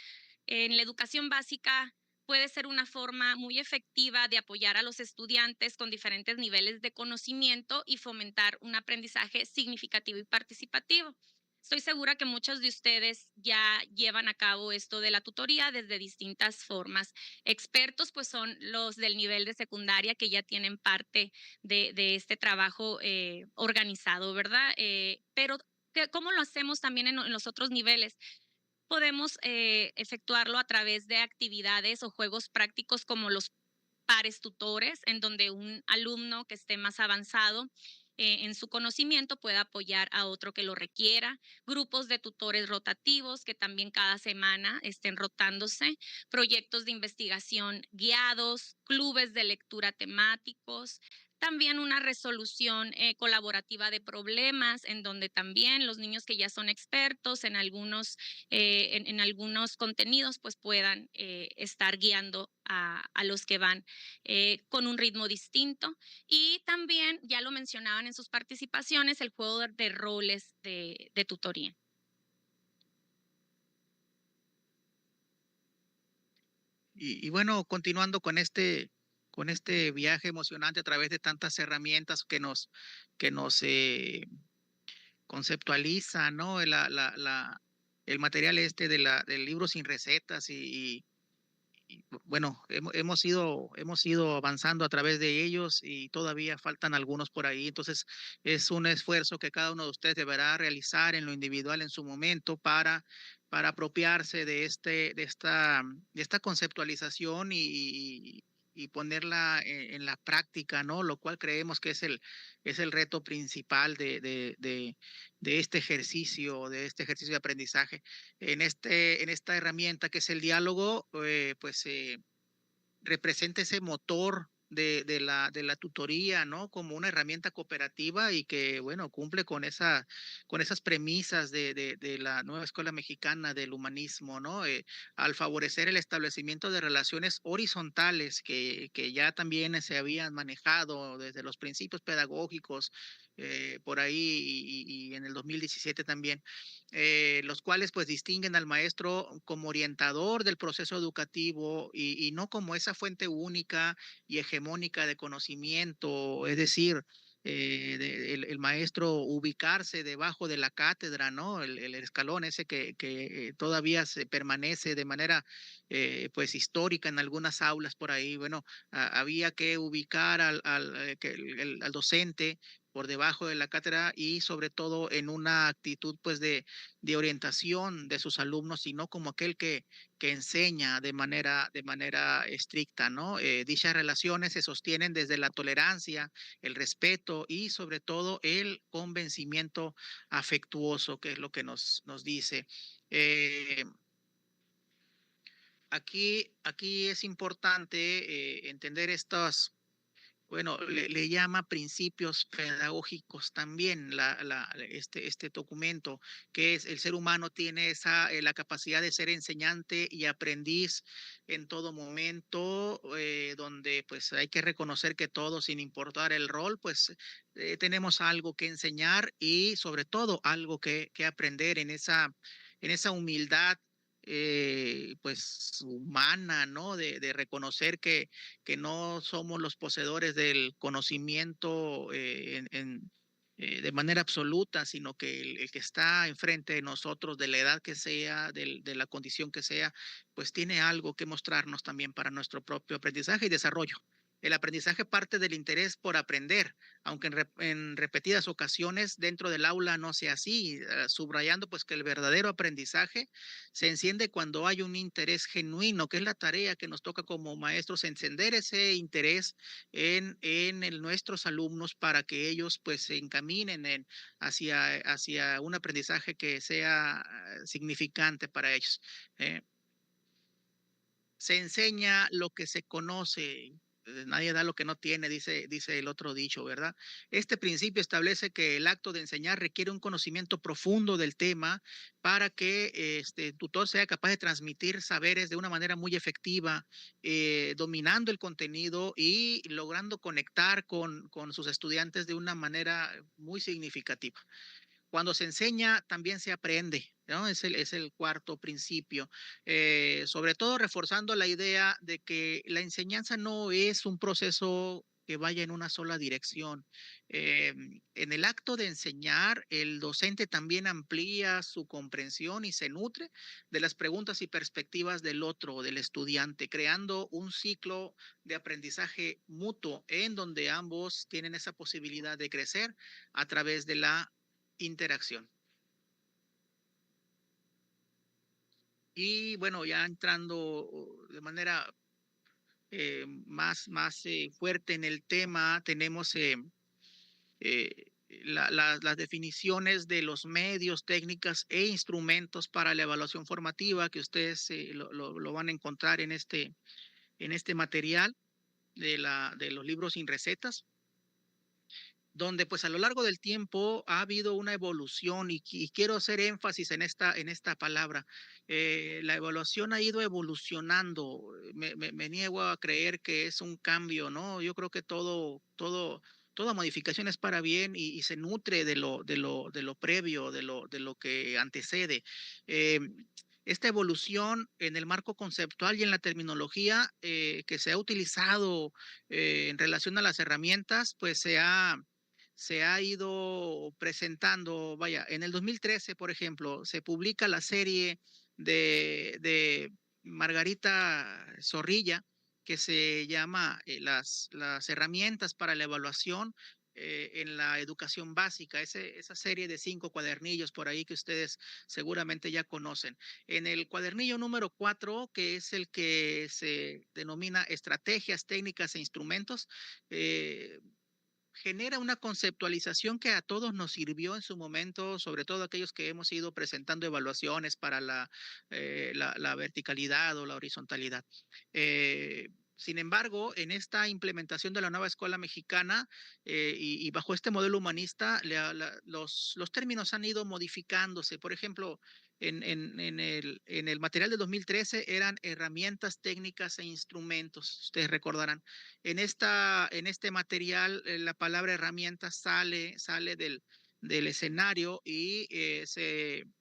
En la educación básica puede ser una forma muy efectiva de apoyar a los estudiantes con diferentes niveles de conocimiento y fomentar un aprendizaje significativo y participativo. Estoy segura que muchos de ustedes ya llevan a cabo esto de la tutoría desde distintas formas. Expertos, pues, son los del nivel de secundaria que ya tienen parte de este trabajo organizado, ¿verdad? Pero, ¿cómo lo hacemos también en los otros niveles? Podemos efectuarlo a través de actividades o juegos prácticos como los pares tutores, en donde un alumno que esté más avanzado en su conocimiento pueda apoyar a otro que lo requiera, grupos de tutores rotativos que también cada semana estén rotándose, proyectos de investigación guiados, clubes de lectura temáticos, también una resolución colaborativa de problemas, en donde también los niños que ya son expertos en algunos contenidos, pues puedan estar guiando a los que van con un ritmo distinto. Y también, ya lo mencionaban en sus participaciones, el juego de roles de tutoría. Y bueno, continuando con este viaje emocionante a través de tantas herramientas que nos conceptualiza, ¿no? El material este del libro sin recetas y bueno, hemos ido avanzando a través de ellos y todavía faltan algunos por ahí. Entonces, es un esfuerzo que cada uno de ustedes deberá realizar en lo individual en su momento para apropiarse de esta conceptualización y ponerla en la práctica, ¿no? Lo cual creemos que es el reto principal de este ejercicio de aprendizaje. En esta herramienta que es el diálogo, pues representa ese motor de la tutoría, ¿no? Como una herramienta cooperativa y que, bueno, cumple con esas premisas de la nueva escuela mexicana del humanismo, ¿no? Al favorecer el establecimiento de relaciones horizontales que ya también se habían manejado desde los principios pedagógicos por ahí y en el 2017 también, los cuales pues distinguen al maestro como orientador del proceso educativo y no como esa fuente única y hegemónica de conocimiento, es decir, el maestro ubicarse debajo de la cátedra, ¿no? El escalón ese que todavía se permanece de manera pues histórica en algunas aulas por ahí. Bueno, había que ubicar al docente por debajo de la cátedra y sobre todo en una actitud pues de orientación de sus alumnos y no como aquel que enseña de manera estricta, ¿no? Dichas relaciones se sostienen desde la tolerancia, el respeto y sobre todo el convencimiento afectuoso, que es lo que nos dice. Eh, aquí es importante entender estos, bueno, le llama principios pedagógicos también este documento, que es el ser humano tiene la capacidad de ser enseñante y aprendiz en todo momento, donde pues hay que reconocer que todos, sin importar el rol, pues tenemos algo que enseñar y sobre todo algo que aprender en esa humildad. Pues humana, ¿no? De reconocer que no somos los poseedores del conocimiento de manera absoluta, sino que el que está enfrente de nosotros, de la edad que sea, de la condición que sea, pues tiene algo que mostrarnos también para nuestro propio aprendizaje y desarrollo. El aprendizaje parte del interés por aprender, aunque en repetidas ocasiones dentro del aula no sea así, subrayando pues que el verdadero aprendizaje se enciende cuando hay un interés genuino, que es la tarea que nos toca como maestros, encender ese interés en nuestros alumnos para que ellos pues se encaminen hacia un aprendizaje que sea significante para ellos. Se enseña lo que se conoce, nadie da lo que no tiene, dice el otro dicho, ¿verdad? Este principio establece que el acto de enseñar requiere un conocimiento profundo del tema para que este tutor sea capaz de transmitir saberes de una manera muy efectiva, dominando el contenido y logrando conectar con sus estudiantes de una manera muy significativa. Cuando se enseña, también se aprende, ¿no? Es el cuarto principio. Sobre todo reforzando la idea de que la enseñanza no es un proceso que vaya en una sola dirección. En el acto de enseñar, el docente también amplía su comprensión y se nutre de las preguntas y perspectivas del otro, del estudiante, creando un ciclo de aprendizaje mutuo en donde ambos tienen esa posibilidad de crecer a través de la interacción. Y bueno, ya entrando de manera más fuerte en el tema, tenemos las definiciones de los medios, técnicas e instrumentos para la evaluación formativa que ustedes lo van a encontrar en este material de los libros sin recetas, donde pues a lo largo del tiempo ha habido una evolución y quiero hacer énfasis en esta palabra. La evaluación ha ido evolucionando. Me niego a creer que es un cambio, ¿no? Yo creo que toda modificación es para bien y se nutre de lo previo, de lo que antecede. Eh, Esta evolución en el marco conceptual y en la terminología que se ha utilizado en relación a las herramientas, pues se ha ido presentando, vaya, en el 2013, por ejemplo, se publica la serie de Margarita Zorrilla, que se llama las herramientas para la evaluación en la educación básica, esa serie de 5 cuadernillos por ahí que ustedes seguramente ya conocen. En el cuadernillo número 4, que es el que se denomina estrategias, técnicas e instrumentos, genera una conceptualización que a todos nos sirvió en su momento, sobre todo aquellos que hemos ido presentando evaluaciones para la verticalidad o la horizontalidad. Sin embargo, en esta implementación de la nueva escuela mexicana y bajo este modelo humanista, los términos han ido modificándose. Por ejemplo, en el material de 2013 eran herramientas, técnicas e instrumentos, ustedes recordarán. En este material, la palabra herramienta sale del escenario y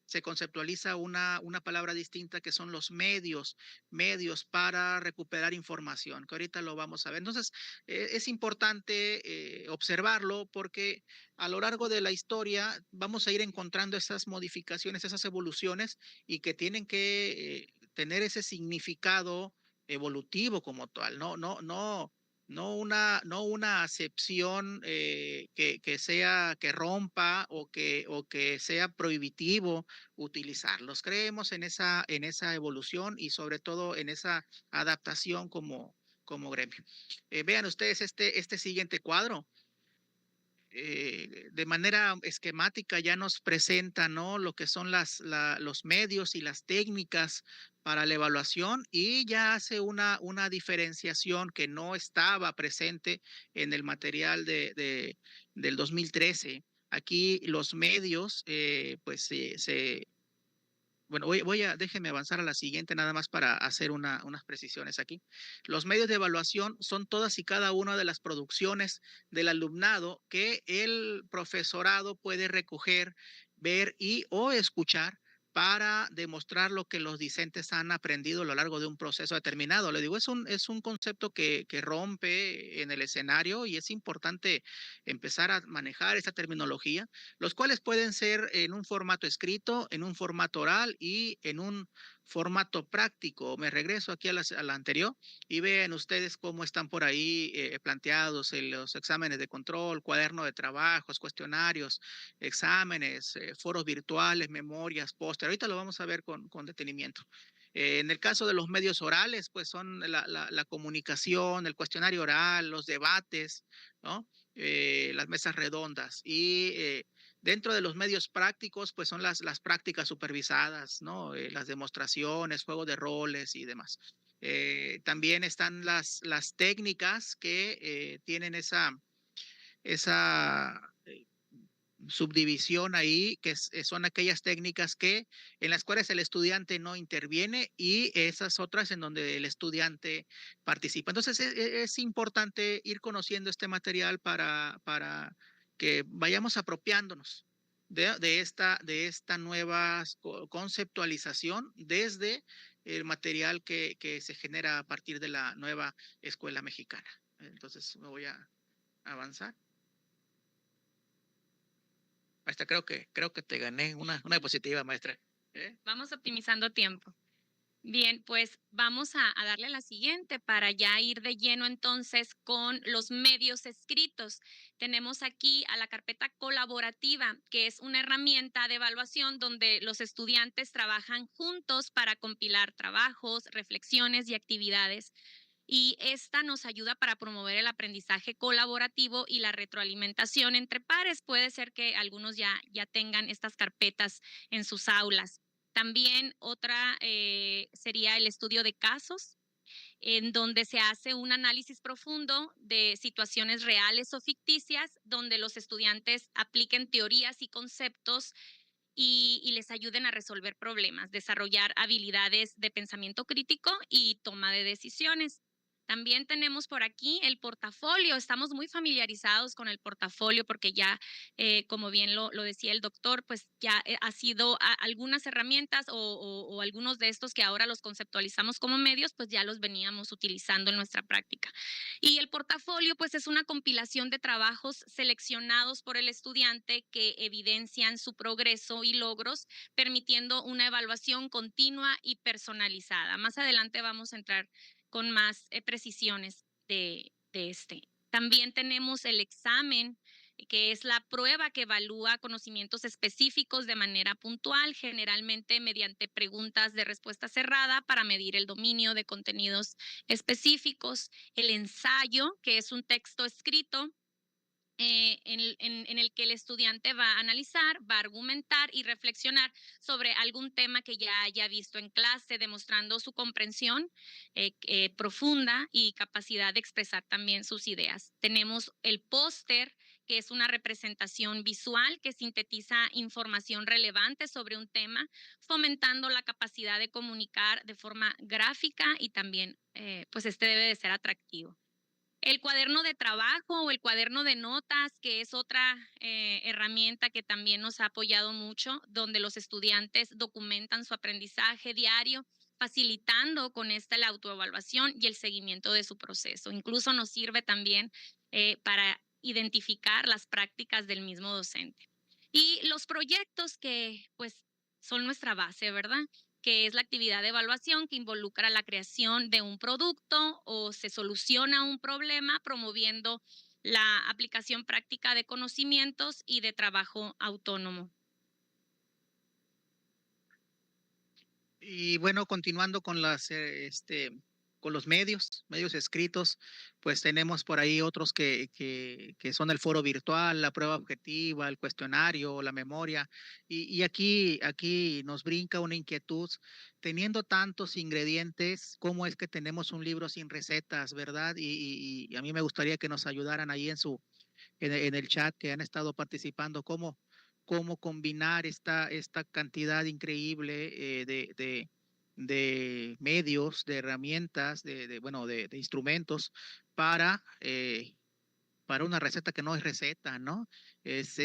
se conceptualiza una palabra distinta que son los medios para recuperar información, que ahorita lo vamos a ver. Entonces, es importante observarlo porque a lo largo de la historia vamos a ir encontrando esas modificaciones, esas evoluciones y que tienen que tener ese significado evolutivo como tal, no una acepción que rompa o que sea prohibitivo utilizarlos. Creemos en esa evolución y sobre todo en esa adaptación como gremio. Vean ustedes este siguiente cuadro. De manera esquemática ya nos presenta, ¿no?, lo que son los medios y las técnicas para la evaluación y ya hace una diferenciación que no estaba presente en el material del 2013. Aquí los medios, pues bueno, déjenme avanzar a la siguiente nada más para hacer unas precisiones aquí. Los medios de evaluación son todas y cada una de las producciones del alumnado que el profesorado puede recoger, ver o escuchar para demostrar lo que los discentes han aprendido a lo largo de un proceso determinado. Le digo, es un concepto que rompe en el escenario y es importante empezar a manejar esa terminología, los cuales pueden ser en un formato escrito, en un formato oral y en un formato práctico. Me regreso aquí a la anterior y vean ustedes cómo están por ahí planteados los exámenes de control, cuaderno de trabajos, cuestionarios, exámenes, foros virtuales, memorias, póster. Ahorita lo vamos a ver con detenimiento. En el caso de los medios orales, pues son la comunicación, el cuestionario oral, los debates, ¿no? Las mesas redondas. Y dentro de los medios prácticos, pues son las prácticas supervisadas, ¿no? Las demostraciones, juegos de roles y demás. También están las técnicas que tienen esa subdivisión ahí, que son aquellas técnicas en las cuales el estudiante no interviene y esas otras en donde el estudiante participa. Entonces es importante ir conociendo este material para que vayamos apropiándonos de esta nueva conceptualización desde el material que se genera a partir de la nueva escuela mexicana. Entonces me voy a avanzar. Maestra, creo que te gané una diapositiva, maestra. Vamos optimizando tiempo. Bien, pues vamos a darle a la siguiente para ya ir de lleno entonces con los medios escritos. Tenemos aquí a la carpeta colaborativa, que es una herramienta de evaluación donde los estudiantes trabajan juntos para compilar trabajos, reflexiones y actividades. Y esta nos ayuda para promover el aprendizaje colaborativo y la retroalimentación entre pares. Puede ser que algunos ya tengan estas carpetas en sus aulas. También otra sería el estudio de casos, en donde se hace un análisis profundo de situaciones reales o ficticias, donde los estudiantes apliquen teorías y conceptos y les ayuden a resolver problemas, desarrollar habilidades de pensamiento crítico y toma de decisiones. También tenemos por aquí el portafolio. Estamos muy familiarizados con el portafolio porque ya, como bien lo decía el doctor, pues ya ha sido algunas herramientas o algunos de estos que ahora los conceptualizamos como medios, pues ya los veníamos utilizando en nuestra práctica. Y el portafolio, pues es una compilación de trabajos seleccionados por el estudiante que evidencian su progreso y logros, permitiendo una evaluación continua y personalizada. Más adelante vamos a entrar con más precisiones de este. También tenemos el examen, que es la prueba que evalúa conocimientos específicos de manera puntual, generalmente mediante preguntas de respuesta cerrada para medir el dominio de contenidos específicos. El ensayo, que es un texto escrito en el que el estudiante va a analizar, va a argumentar y reflexionar sobre algún tema que ya haya visto en clase, demostrando su comprensión profunda y capacidad de expresar también sus ideas. Tenemos el póster, que es una representación visual que sintetiza información relevante sobre un tema, fomentando la capacidad de comunicar de forma gráfica y también, pues este debe de ser atractivo. El cuaderno de trabajo o el cuaderno de notas, que es otra herramienta que también nos ha apoyado mucho, donde los estudiantes documentan su aprendizaje diario, facilitando con esta la autoevaluación y el seguimiento de su proceso. Incluso nos sirve también para identificar las prácticas del mismo docente. Y los proyectos que pues son nuestra base, ¿verdad? Que es la actividad de evaluación que involucra la creación de un producto o se soluciona un problema promoviendo la aplicación práctica de conocimientos y de trabajo autónomo. Y bueno, continuando con con los medios escritos, pues tenemos por ahí otros que son el foro virtual, la prueba objetiva, el cuestionario, la memoria. Y aquí nos brinca una inquietud, teniendo tantos ingredientes, ¿cómo es que tenemos un libro sin recetas, verdad? Y a mí me gustaría que nos ayudaran ahí en el chat que han estado participando, cómo combinar esta cantidad increíble de medios, de herramientas, de instrumentos para una receta que no es receta, ¿no? Es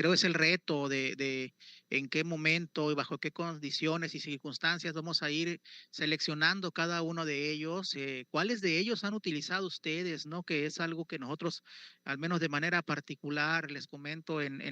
creo es el reto de en qué momento y bajo qué condiciones y circunstancias vamos a ir seleccionando cada uno de ellos, cuáles de ellos han utilizado ustedes, ¿no? Que es algo que nosotros, al menos de manera particular, les comento en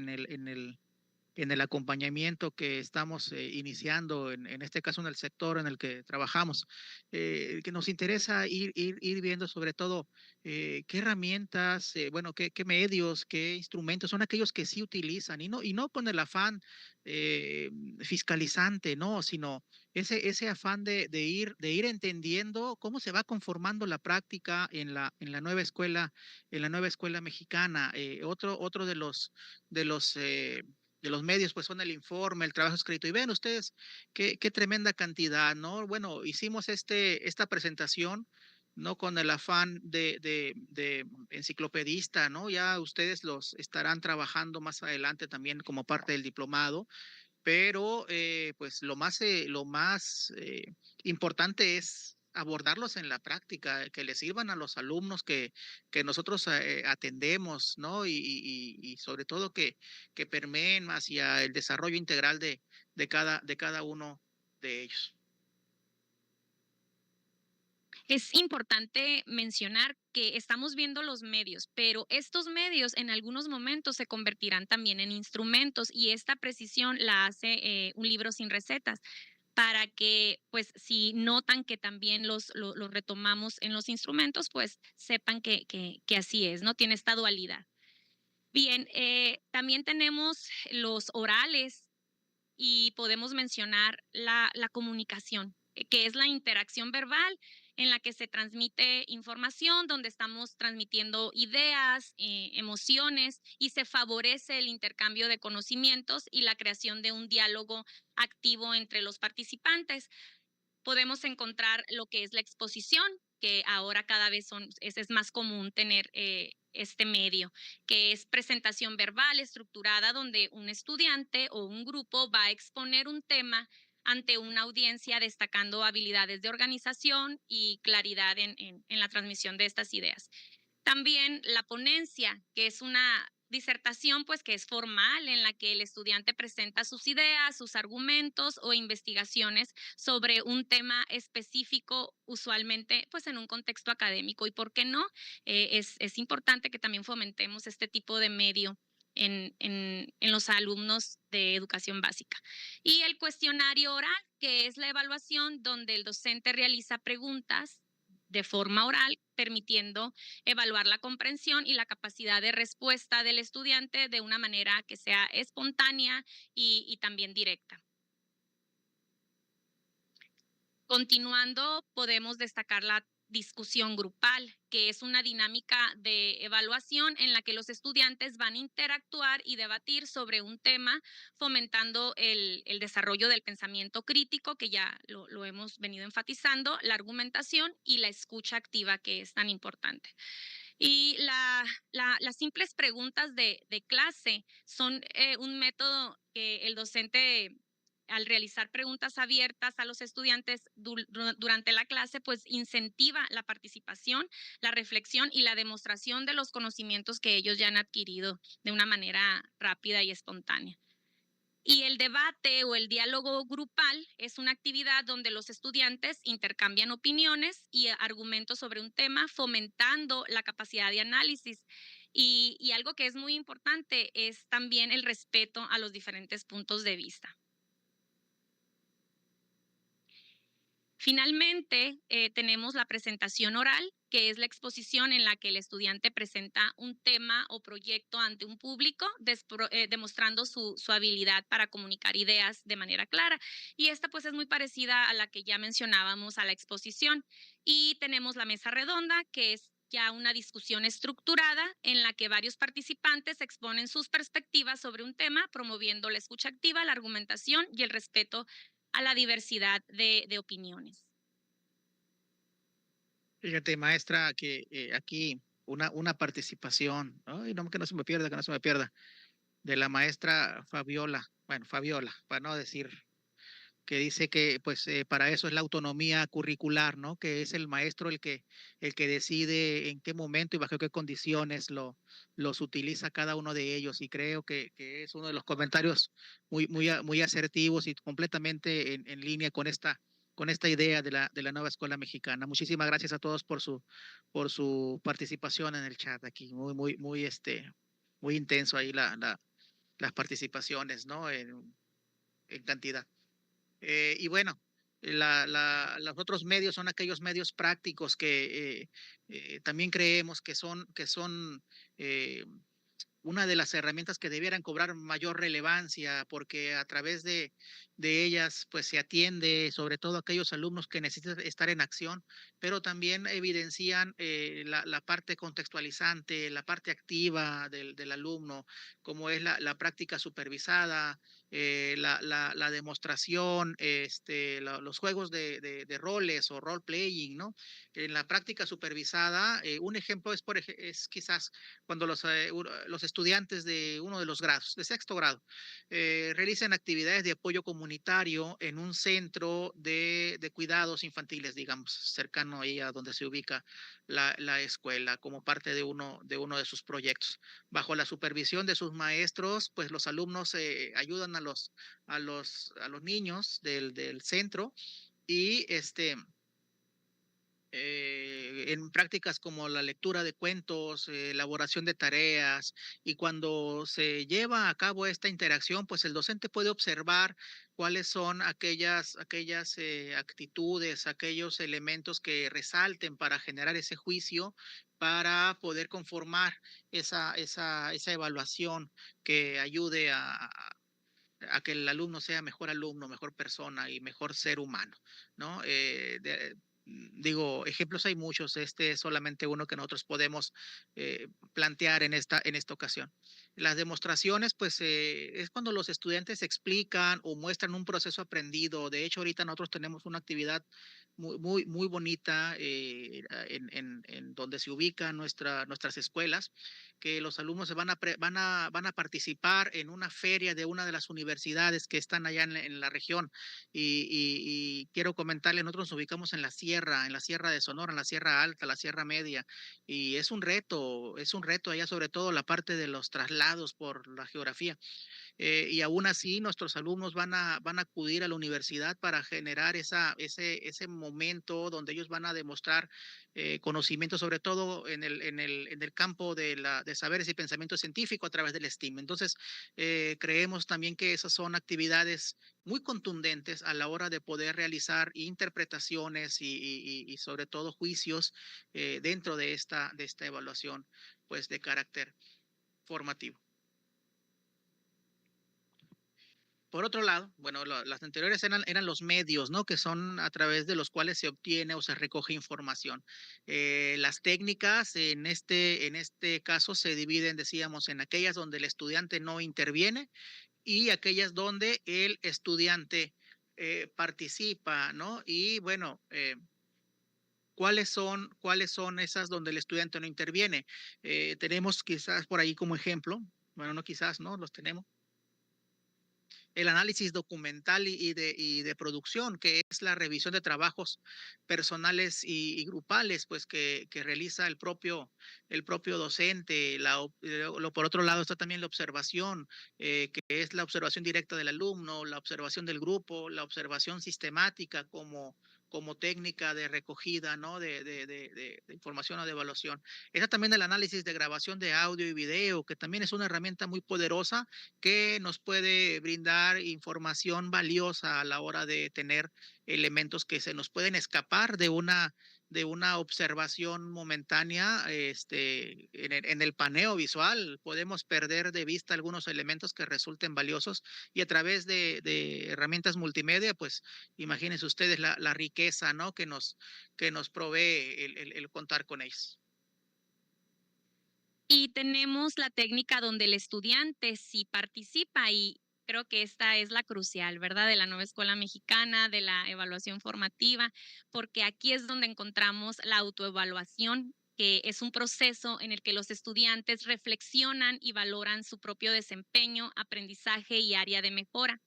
el acompañamiento que estamos iniciando, en este caso en el sector en el que trabajamos, que nos interesa ir viendo sobre todo qué herramientas, bueno, qué medios, qué instrumentos son aquellos que sí utilizan y no con el afán eh, fiscalizante, ¿no? Sino ese afán de ir entendiendo cómo se va conformando la práctica en la nueva escuela mexicana. Otro de los de los medios, pues son el informe, el trabajo escrito. Y vean ustedes qué tremenda cantidad, ¿no? Bueno, hicimos esta presentación, ¿no? Con el afán de enciclopedista, ¿no? Ya ustedes los estarán trabajando más adelante también como parte del diplomado, pero pues lo más importante es abordarlos en la práctica, que les sirvan a los alumnos que nosotros atendemos, ¿no? Y sobre todo que permeen hacia el desarrollo integral de cada uno de ellos. Es importante mencionar que estamos viendo los medios, pero estos medios en algunos momentos se convertirán también en instrumentos y esta precisión la hace un libro sin recetas para que, pues, si notan que también los retomamos en los instrumentos, pues sepan que así es, ¿no? Tiene esta dualidad. Bien, también tenemos los orales y podemos mencionar la comunicación, que es la interacción verbal en la que se transmite información, donde estamos transmitiendo ideas, emociones y se favorece el intercambio de conocimientos y la creación de un diálogo activo entre los participantes. Podemos encontrar lo que es la exposición, que ahora cada vez es más común tener este medio, que es presentación verbal estructurada donde un estudiante o un grupo va a exponer un tema ante una audiencia destacando habilidades de organización y claridad en la transmisión de estas ideas. También la ponencia, que es una disertación pues que es formal en la que el estudiante presenta sus ideas, sus argumentos o investigaciones sobre un tema específico, usualmente pues en un contexto académico. ¿Y por qué no? Es importante que también fomentemos este tipo de medio en los alumnos de educación básica. Y el cuestionario oral, que es la evaluación donde el docente realiza preguntas de forma oral, permitiendo evaluar la comprensión y la capacidad de respuesta del estudiante de una manera que sea espontánea y también directa. Continuando, podemos destacar la discusión grupal, que es una dinámica de evaluación en la que los estudiantes van a interactuar y debatir sobre un tema, fomentando el desarrollo del pensamiento crítico, que ya lo hemos venido enfatizando, la argumentación y la escucha activa, que es tan importante. Y las simples preguntas de clase son un método que el docente al realizar preguntas abiertas a los estudiantes durante la clase, pues incentiva la participación, la reflexión y la demostración de los conocimientos que ellos ya han adquirido de una manera rápida y espontánea. Y el debate o el diálogo grupal es una actividad donde los estudiantes intercambian opiniones y argumentos sobre un tema, fomentando la capacidad de análisis. Y algo que es muy importante es también el respeto a los diferentes puntos de vista. Finalmente, tenemos la presentación oral, que es la exposición en la que el estudiante presenta un tema o proyecto ante un público, demostrando su habilidad para comunicar ideas de manera clara. Y esta pues es muy parecida a la que ya mencionábamos a la exposición. Y tenemos la mesa redonda, que es ya una discusión estructurada en la que varios participantes exponen sus perspectivas sobre un tema, promoviendo la escucha activa, la argumentación y el respeto a la diversidad de opiniones. Fíjate, maestra, que aquí una participación, ay, no, que no se me pierda, que no se me pierda, de la maestra Fabiola, bueno, Fabiola, para no decir que dice que pues para eso es la autonomía curricular, ¿no? Que es el maestro el que decide en qué momento y bajo qué condiciones los utiliza cada uno de ellos. Y creo que es uno de los comentarios muy asertivos y completamente en línea con esta idea de la nueva escuela mexicana. Muchísimas gracias a todos por su participación en el chat aquí. Muy intenso ahí las participaciones, ¿no? En cantidad. Y bueno, los otros medios son aquellos medios prácticos que también creemos que son una de las herramientas que debieran cobrar mayor relevancia, porque a través de ellas pues se atiende sobre todo a aquellos alumnos que necesitan estar en acción, pero también evidencian la parte contextualizante, la parte activa del alumno, como es la práctica supervisada, la demostración, los juegos de roles o role playing, ¿no? En la práctica supervisada, un ejemplo es quizás cuando los estudiantes de uno de los grados, de sexto grado, realizan actividades de apoyo comunitario en un centro de cuidados infantiles, digamos, cercano ahí a donde se ubica la escuela, como parte de uno de sus proyectos. Bajo la supervisión de sus maestros, pues los alumnos ayudan a los niños del centro y en prácticas como la lectura de cuentos, elaboración de tareas, y cuando se lleva a cabo esta interacción, pues el docente puede observar cuáles son aquellas actitudes, aquellos elementos que resalten para generar ese juicio, para poder conformar esa evaluación que ayude a que el alumno sea mejor alumno, mejor persona y mejor ser humano, ¿no? Digo, ejemplos hay muchos, este es solamente uno que nosotros podemos plantear en esta ocasión. Las demostraciones, pues, es cuando los estudiantes explican o muestran un proceso aprendido. De hecho, ahorita nosotros tenemos una actividad muy bonita en donde se ubican nuestras escuelas, que los alumnos van a participar en una feria de una de las universidades que están allá en la región. Y quiero comentarle, nosotros nos ubicamos en la sierra de Sonora, en la Sierra Alta, la Sierra Media, y es un reto allá, sobre todo la parte de los traslados por la geografía. Y aún así nuestros alumnos van a acudir a la universidad para generar ese momento donde ellos van a demostrar conocimiento, sobre todo en el campo de saberes y pensamiento científico a través del STEAM. Entonces, creemos también que esas son actividades muy contundentes a la hora de poder realizar interpretaciones y sobre todo juicios dentro de esta evaluación, pues, de carácter formativo. Por otro lado, bueno, las anteriores eran los medios, ¿no? Que son a través de los cuales se obtiene o se recoge información. Las técnicas en este caso se dividen, decíamos, en aquellas donde el estudiante no interviene y aquellas donde el estudiante participa, ¿no? Y bueno, ¿cuáles son esas donde el estudiante no interviene? Tenemos quizás por ahí como ejemplo, bueno, no quizás, ¿no? Los tenemos el análisis documental y de producción, que es la revisión de trabajos personales y grupales, pues que realiza el propio docente. Por otro lado está también la observación, que es la observación directa del alumno, la observación del grupo, la observación sistemática como técnica de recogida, ¿no? de información o de evaluación. Está también el análisis de grabación de audio y video, que también es una herramienta muy poderosa que nos puede brindar información valiosa a la hora de tener elementos que se nos pueden escapar de una observación momentánea. En el paneo visual podemos perder de vista algunos elementos que resulten valiosos, y a través de herramientas multimedia, pues imagínense ustedes la riqueza, ¿no? que nos provee el contar con ellos. Y tenemos la técnica donde el estudiante sí participa y creo que esta es la crucial, ¿verdad? De la nueva escuela mexicana, de la evaluación formativa, porque aquí es donde encontramos la autoevaluación, que es un proceso en el que los estudiantes reflexionan y valoran su propio desempeño, aprendizaje y área de mejora.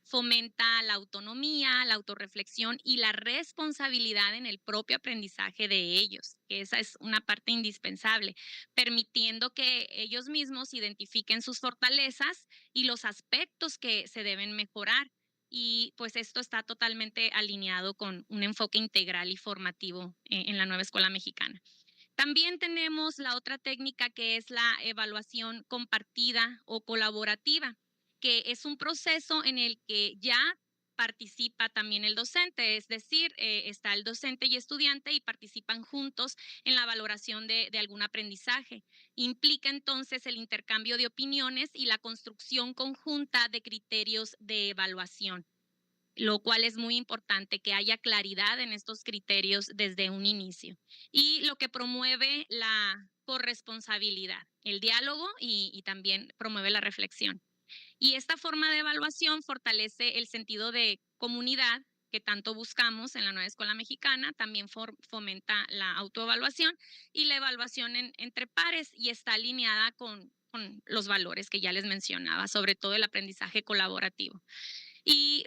fomenta la autonomía, la autorreflexión y la responsabilidad en el propio aprendizaje de ellos, que esa es una parte indispensable, permitiendo que ellos mismos identifiquen sus fortalezas y los aspectos que se deben mejorar. Y pues esto está totalmente alineado con un enfoque integral y formativo en la nueva escuela mexicana. También tenemos la otra técnica que es la evaluación compartida o colaborativa, que es un proceso en el que ya participa también el docente, es decir, está el docente y estudiante y participan juntos en la valoración de algún aprendizaje. Implica entonces el intercambio de opiniones y la construcción conjunta de criterios de evaluación, lo cual es muy importante que haya claridad en estos criterios desde un inicio. Y lo que promueve la corresponsabilidad, el diálogo y también promueve la reflexión. Y esta forma de evaluación fortalece el sentido de comunidad que tanto buscamos en la nueva escuela mexicana, también fomenta la autoevaluación y la evaluación entre pares y está alineada con los valores que ya les mencionaba, sobre todo el aprendizaje colaborativo. Y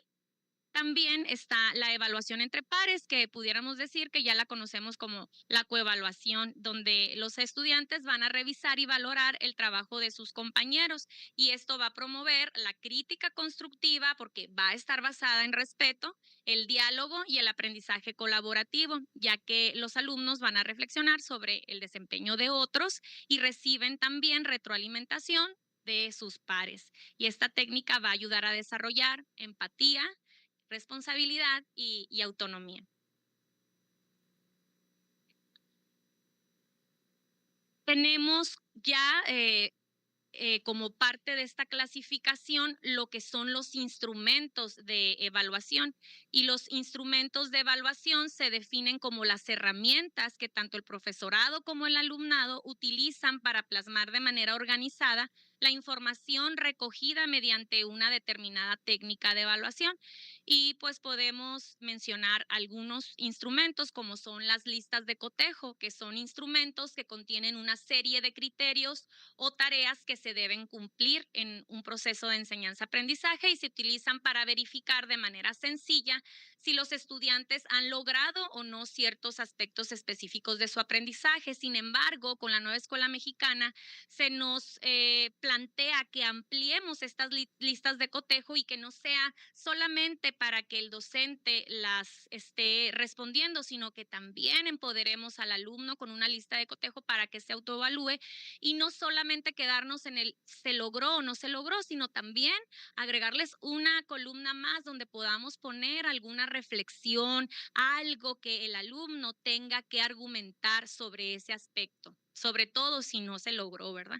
también está la evaluación entre pares, que pudiéramos decir que ya la conocemos como la coevaluación, donde los estudiantes van a revisar y valorar el trabajo de sus compañeros y esto va a promover la crítica constructiva porque va a estar basada en respeto, el diálogo y el aprendizaje colaborativo, ya que los alumnos van a reflexionar sobre el desempeño de otros y reciben también retroalimentación de sus pares. Y esta técnica va a ayudar a desarrollar empatía, responsabilidad y autonomía. Tenemos ya como parte de esta clasificación lo que son los instrumentos de evaluación. Y los instrumentos de evaluación se definen como las herramientas que tanto el profesorado como el alumnado utilizan para plasmar de manera organizada la información recogida mediante una determinada técnica de evaluación. Y pues podemos mencionar algunos instrumentos como son las listas de cotejo, que son instrumentos que contienen una serie de criterios o tareas que se deben cumplir en un proceso de enseñanza-aprendizaje y se utilizan para verificar de manera sencilla si los estudiantes han logrado o no ciertos aspectos específicos de su aprendizaje. Sin embargo, con la nueva escuela mexicana se nos plantea que ampliemos estas listas de cotejo y que no sea solamente para que el docente las esté respondiendo, sino que también empoderemos al alumno con una lista de cotejo para que se autoevalúe y no solamente quedarnos en el se logró o no se logró, sino también agregarles una columna más donde podamos poner alguna reflexión, algo que el alumno tenga que argumentar sobre ese aspecto, sobre todo si no se logró, ¿verdad?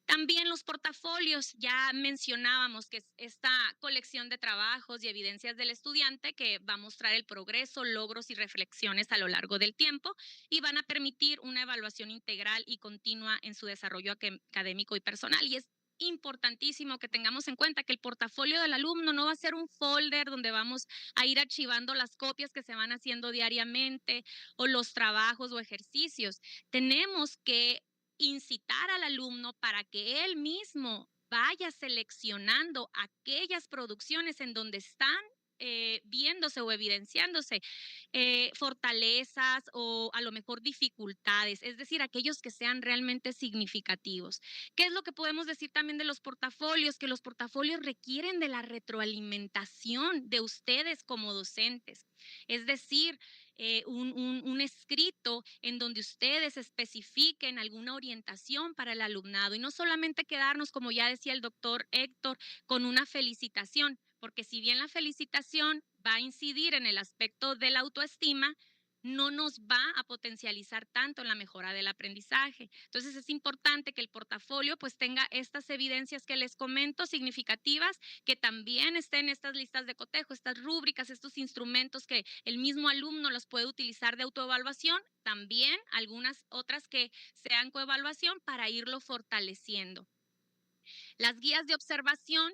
También los portafolios, ya mencionábamos que es esta colección de trabajos y evidencias del estudiante que va a mostrar el progreso, logros y reflexiones a lo largo del tiempo y van a permitir una evaluación integral y continua en su desarrollo académico y personal. Y es importantísimo que tengamos en cuenta que el portafolio del alumno no va a ser un folder donde vamos a ir archivando las copias que se van haciendo diariamente o los trabajos o ejercicios. Tenemos que incitar al alumno para que él mismo vaya seleccionando aquellas producciones en donde están viéndose o evidenciándose fortalezas o a lo mejor dificultades, es decir, aquellos que sean realmente significativos. ¿Qué es lo que podemos decir también de los portafolios? Que los portafolios requieren de la retroalimentación de ustedes como docentes, es decir, un escrito en donde ustedes especifiquen alguna orientación para el alumnado y no solamente quedarnos, como ya decía el doctor Héctor, con una felicitación, porque si bien la felicitación va a incidir en el aspecto de la autoestima, no nos va a potencializar tanto en la mejora del aprendizaje. Entonces es importante que el portafolio pues tenga estas evidencias que les comento significativas, que también estén estas listas de cotejo, estas rúbricas, estos instrumentos que el mismo alumno los puede utilizar de autoevaluación, también algunas otras que sean coevaluación para irlo fortaleciendo. Las guías de observación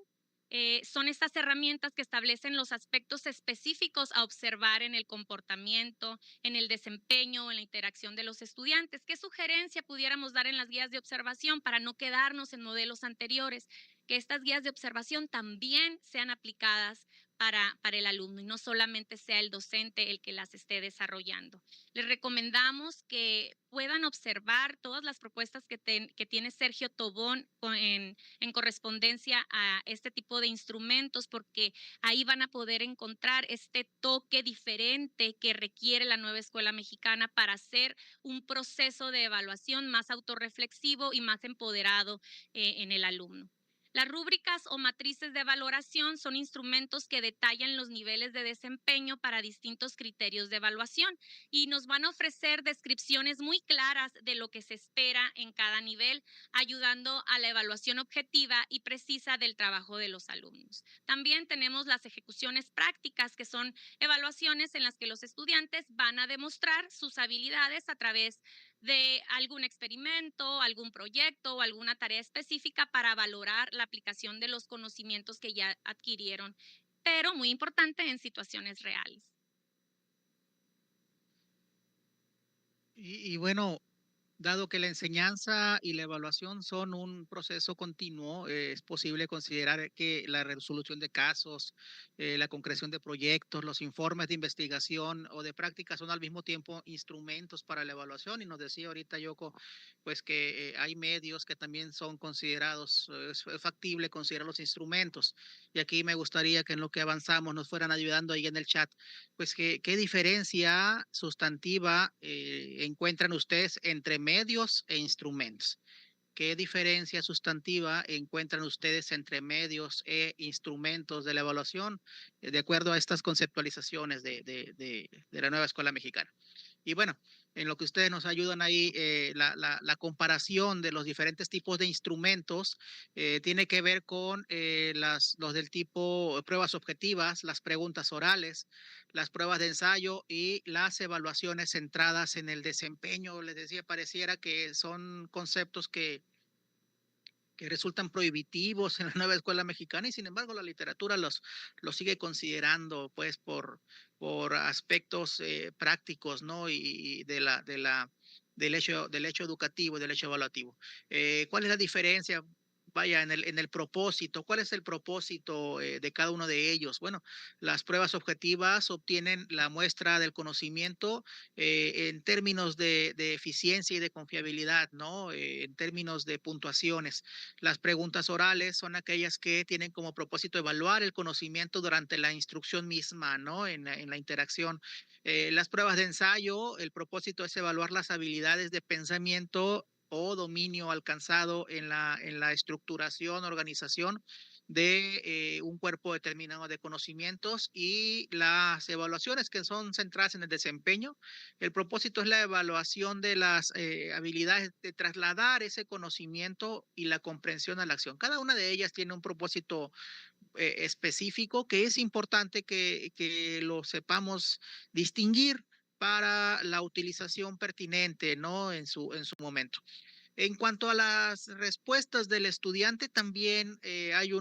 son estas herramientas que establecen los aspectos específicos a observar en el comportamiento, en el desempeño, en la interacción de los estudiantes. ¿Qué sugerencia pudiéramos dar en las guías de observación para no quedarnos en modelos anteriores? que estas guías de observación también sean aplicadas para el alumno y no solamente sea el docente el que las esté desarrollando. Les recomendamos que puedan observar todas las propuestas que tiene Sergio Tobón en correspondencia a este tipo de instrumentos, porque ahí van a poder encontrar este toque diferente que requiere la nueva escuela mexicana para hacer un proceso de evaluación más autorreflexivo y más empoderado en el alumno. Las rúbricas o matrices de valoración son instrumentos que detallan los niveles de desempeño para distintos criterios de evaluación y nos van a ofrecer descripciones muy claras de lo que se espera en cada nivel, ayudando a la evaluación objetiva y precisa del trabajo de los alumnos. También tenemos las ejecuciones prácticas, que son evaluaciones en las que los estudiantes van a demostrar sus habilidades a través de algún experimento, algún proyecto o alguna tarea específica para valorar la aplicación de los conocimientos que ya adquirieron, pero muy importante en situaciones reales. Y bueno, dado que la enseñanza y la evaluación son un proceso continuo, es posible considerar que la resolución de casos, la concreción de proyectos, los informes de investigación o de práctica son al mismo tiempo instrumentos para la evaluación. Y nos decía ahorita Yoko, pues que hay medios que también son considerados, es factible considerar los instrumentos. Y aquí me gustaría que en lo que avanzamos nos fueran ayudando ahí en el chat, pues qué diferencia sustantiva encuentran ustedes entre medios e instrumentos. ¿Qué diferencia sustantiva encuentran ustedes entre medios e instrumentos de la evaluación de acuerdo a estas conceptualizaciones de la nueva escuela mexicana? Y bueno, en lo que ustedes nos ayudan ahí, la comparación de los diferentes tipos de instrumentos tiene que ver con los del tipo pruebas objetivas, las preguntas orales, las pruebas de ensayo y las evaluaciones centradas en el desempeño. Les decía, pareciera que son conceptos que resultan prohibitivos en la nueva escuela mexicana y sin embargo la literatura los sigue considerando pues por aspectos prácticos, ¿no? Y del hecho educativo, del hecho evaluativo. ¿Cuál es la diferencia? Vaya, en el propósito, ¿cuál es el propósito de cada uno de ellos? Bueno, las pruebas objetivas obtienen la muestra del conocimiento en términos de eficiencia y de confiabilidad, ¿no? En términos de puntuaciones. Las preguntas orales son aquellas que tienen como propósito evaluar el conocimiento durante la instrucción misma, ¿no? En la interacción. Las pruebas de ensayo, el propósito es evaluar las habilidades de pensamiento o dominio alcanzado en la estructuración, organización de un cuerpo determinado de conocimientos y las evaluaciones que son centradas en el desempeño. El propósito es la evaluación de las habilidades de trasladar ese conocimiento y la comprensión a la acción. Cada una de ellas tiene un propósito específico que es importante que lo sepamos distinguir para la utilización pertinente, ¿no? En su momento. En cuanto a las respuestas del estudiante, también hay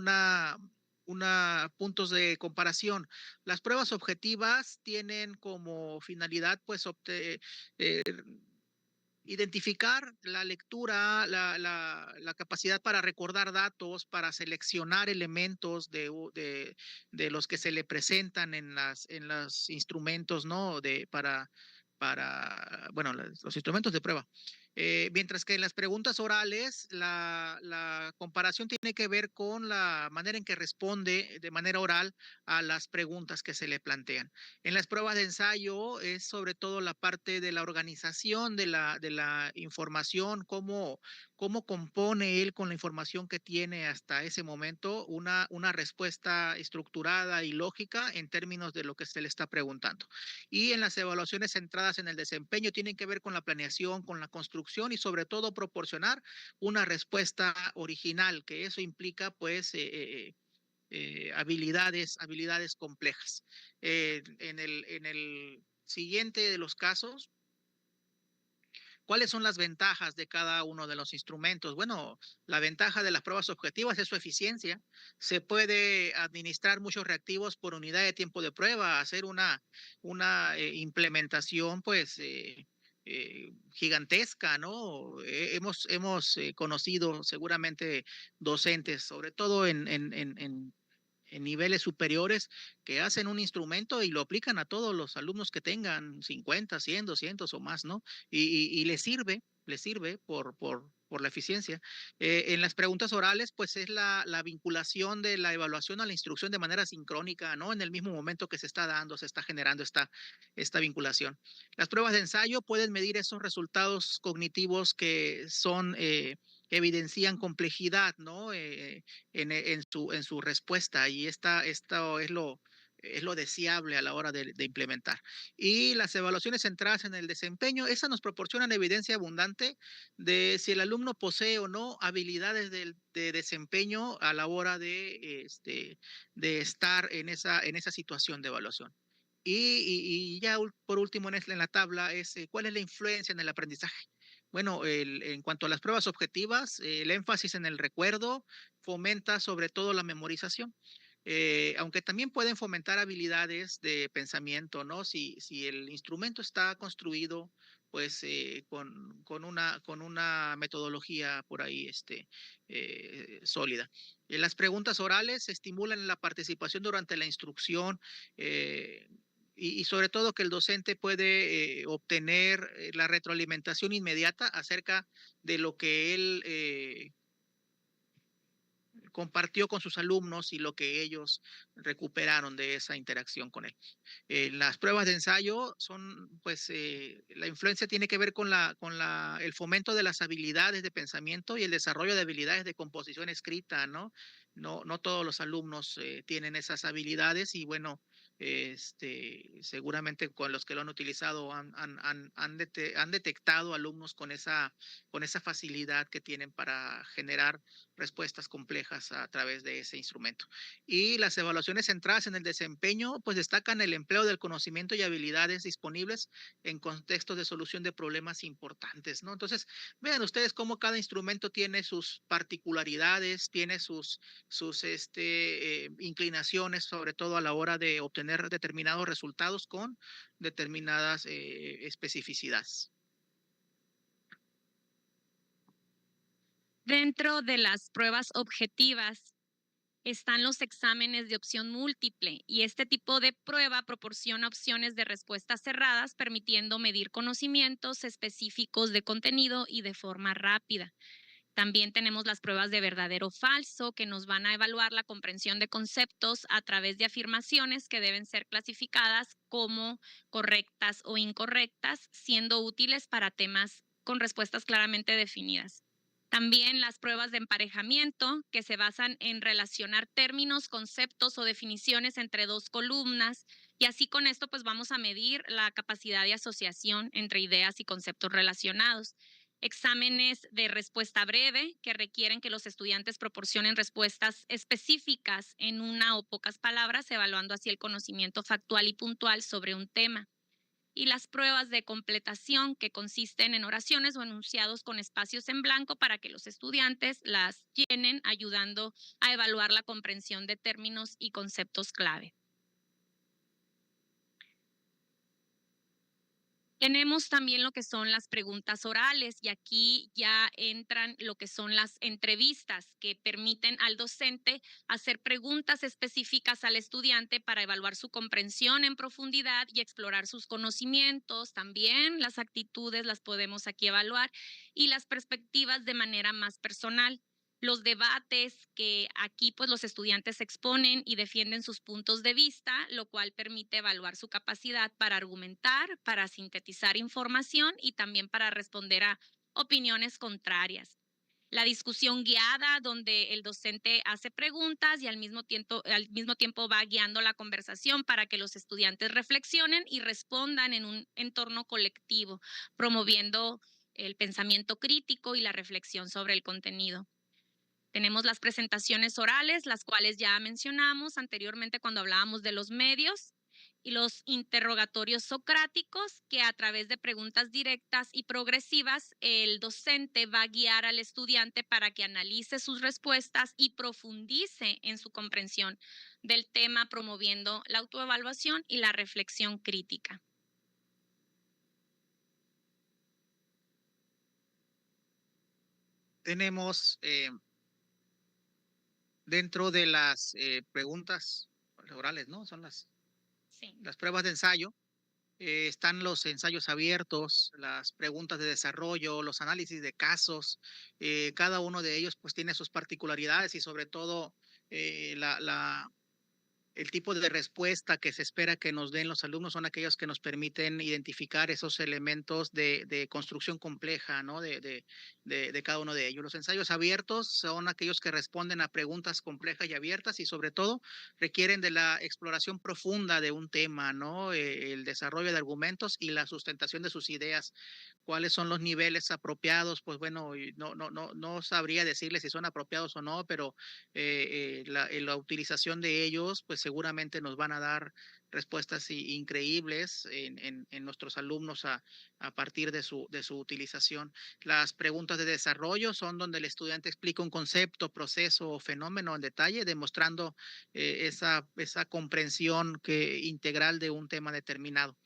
puntos de comparación. Las pruebas objetivas tienen como finalidad, pues, eh, identificar la lectura, la capacidad para recordar datos, para seleccionar elementos de los que se le presentan en los instrumentos, ¿no? Bueno, los instrumentos de prueba. Mientras que en las preguntas orales, la comparación tiene que ver con la manera en que responde de manera oral a las preguntas que se le plantean. En las pruebas de ensayo es sobre todo la parte de la organización de la información, cómo compone él con la información que tiene hasta ese momento una respuesta estructurada y lógica en términos de lo que se le está preguntando. Y en las evaluaciones centradas en el desempeño tienen que ver con la planeación, con la construcción y sobre todo proporcionar una respuesta original, que eso implica pues habilidades complejas. En el siguiente de los casos, ¿cuáles son las ventajas de cada uno de los instrumentos? Bueno, la ventaja de las pruebas objetivas es su eficiencia. Se puede administrar muchos reactivos por unidad de tiempo de prueba, hacer una implementación, pues, gigantesca, ¿no? Hemos conocido seguramente docentes, sobre todo en niveles superiores, que hacen un instrumento y lo aplican a todos los alumnos que tengan 50, 100, 200 o más, ¿no? Y les sirve por la eficiencia. En las preguntas orales, pues es la vinculación de la evaluación a la instrucción de manera sincrónica, ¿no? En el mismo momento que se está dando, se está generando esta vinculación. Las pruebas de ensayo pueden medir esos resultados cognitivos que son, que evidencian complejidad, ¿no? En su respuesta, y esto es lo deseable a la hora de implementar. Y las evaluaciones centradas en el desempeño, esas nos proporcionan evidencia abundante de si el alumno posee o no habilidades de desempeño a la hora de estar en esa situación de evaluación. Y ya por último en la tabla es cuál es la influencia en el aprendizaje. Bueno, en cuanto a las pruebas objetivas, el énfasis en el recuerdo fomenta sobre todo la memorización, aunque también pueden fomentar habilidades de pensamiento, ¿no? Si el instrumento está construido, pues con una metodología por ahí sólida. Las preguntas orales estimulan la participación durante la instrucción, eh, y sobre todo que el docente puede obtener la retroalimentación inmediata acerca de lo que él compartió con sus alumnos y lo que ellos recuperaron de esa interacción con él. Las pruebas de ensayo son, pues, la influencia tiene que ver con el fomento de las habilidades de pensamiento y el desarrollo de habilidades de composición escrita, ¿no? No todos los alumnos tienen esas habilidades y bueno, seguramente con los que lo han utilizado han detectado alumnos con esa facilidad que tienen para generar respuestas complejas a través de ese instrumento. Y las evaluaciones centradas en el desempeño, pues destacan el empleo del conocimiento y habilidades disponibles en contextos de solución de problemas importantes, ¿no? Entonces, vean ustedes cómo cada instrumento tiene sus particularidades, tiene sus inclinaciones, sobre todo a la hora de obtener determinados resultados con determinadas especificidades. Dentro de las pruebas objetivas están los exámenes de opción múltiple y este tipo de prueba proporciona opciones de respuestas cerradas, permitiendo medir conocimientos específicos de contenido y de forma rápida. También tenemos las pruebas de verdadero o falso, que nos van a evaluar la comprensión de conceptos a través de afirmaciones que deben ser clasificadas como correctas o incorrectas, siendo útiles para temas con respuestas claramente definidas. También las pruebas de emparejamiento, que se basan en relacionar términos, conceptos o definiciones entre dos columnas, y así con esto pues vamos a medir la capacidad de asociación entre ideas y conceptos relacionados. Exámenes de respuesta breve, que requieren que los estudiantes proporcionen respuestas específicas en una o pocas palabras, evaluando así el conocimiento factual y puntual sobre un tema. Y las pruebas de completación, que consisten en oraciones o enunciados con espacios en blanco para que los estudiantes las llenen, ayudando a evaluar la comprensión de términos y conceptos clave. Tenemos también lo que son las preguntas orales y aquí ya entran lo que son las entrevistas, que permiten al docente hacer preguntas específicas al estudiante para evaluar su comprensión en profundidad y explorar sus conocimientos. También las actitudes las podemos aquí evaluar y las perspectivas de manera más personal. Los debates, que aquí pues los estudiantes exponen y defienden sus puntos de vista, lo cual permite evaluar su capacidad para argumentar, para sintetizar información y también para responder a opiniones contrarias. La discusión guiada, donde el docente hace preguntas y al mismo tiempo va guiando la conversación para que los estudiantes reflexionen y respondan en un entorno colectivo, promoviendo el pensamiento crítico y la reflexión sobre el contenido. Tenemos las presentaciones orales, las cuales ya mencionamos anteriormente cuando hablábamos de los medios, y los interrogatorios socráticos, que a través de preguntas directas y progresivas, el docente va a guiar al estudiante para que analice sus respuestas y profundice en su comprensión del tema, promoviendo la autoevaluación y la reflexión crítica. tenemos dentro de las preguntas orales, ¿no? Son Sí. las pruebas de ensayo. Están los ensayos abiertos, las preguntas de desarrollo, los análisis de casos. Cada uno de ellos pues tiene sus particularidades y sobre todo el tipo de respuesta que se espera que nos den los alumnos son aquellos que nos permiten identificar esos elementos de construcción compleja, ¿no? De cada uno de ellos. Los ensayos abiertos son aquellos que responden a preguntas complejas y abiertas y sobre todo requieren de la exploración profunda de un tema, ¿no? El desarrollo de argumentos y la sustentación de sus ideas. ¿Cuáles son los niveles apropiados? Pues bueno, no sabría decirles si son apropiados o no, pero la utilización de ellos, pues seguramente nos van a dar respuestas increíbles en nuestros alumnos a partir de su utilización. Las preguntas de desarrollo son donde el estudiante explica un concepto, proceso o fenómeno en detalle, demostrando esa comprensión integral de un tema determinado.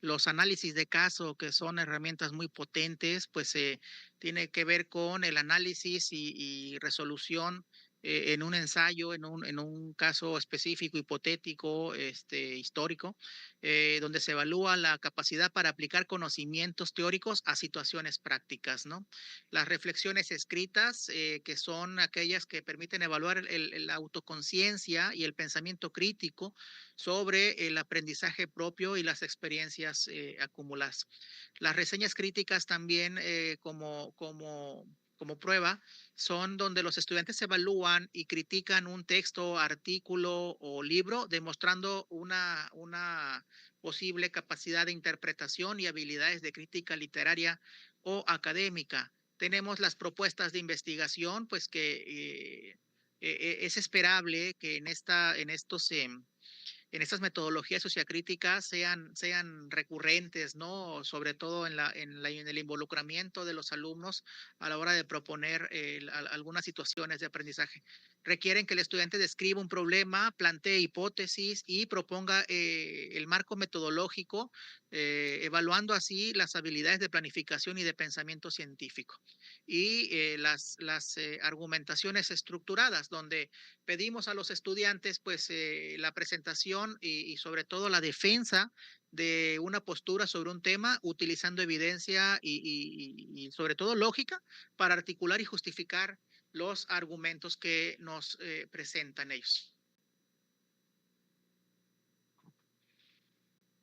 Los análisis de caso, que son herramientas muy potentes, pues tiene que ver con el análisis y resolución en un ensayo, en un caso específico, hipotético, histórico, donde se evalúa la capacidad para aplicar conocimientos teóricos a situaciones prácticas, ¿no? Las reflexiones escritas, que son aquellas que permiten evaluar la autoconciencia y el pensamiento crítico sobre el aprendizaje propio y las experiencias acumuladas. Las reseñas críticas también como prueba son donde los estudiantes evalúan y critican un texto, artículo o libro, demostrando una posible capacidad de interpretación y habilidades de crítica literaria o académica. Tenemos las propuestas de investigación, pues que es esperable que en estas metodologías sociocríticas sean recurrentes, ¿no? Sobre todo en el involucramiento de los alumnos a la hora de proponer algunas situaciones de aprendizaje. Requieren que el estudiante describa un problema, plantee hipótesis y proponga el marco metodológico, evaluando así las habilidades de planificación y de pensamiento científico. Y las argumentaciones estructuradas, donde pedimos a los estudiantes pues la presentación y sobre todo la defensa de una postura sobre un tema utilizando evidencia y sobre todo lógica para articular y justificar los argumentos que nos presentan ellos.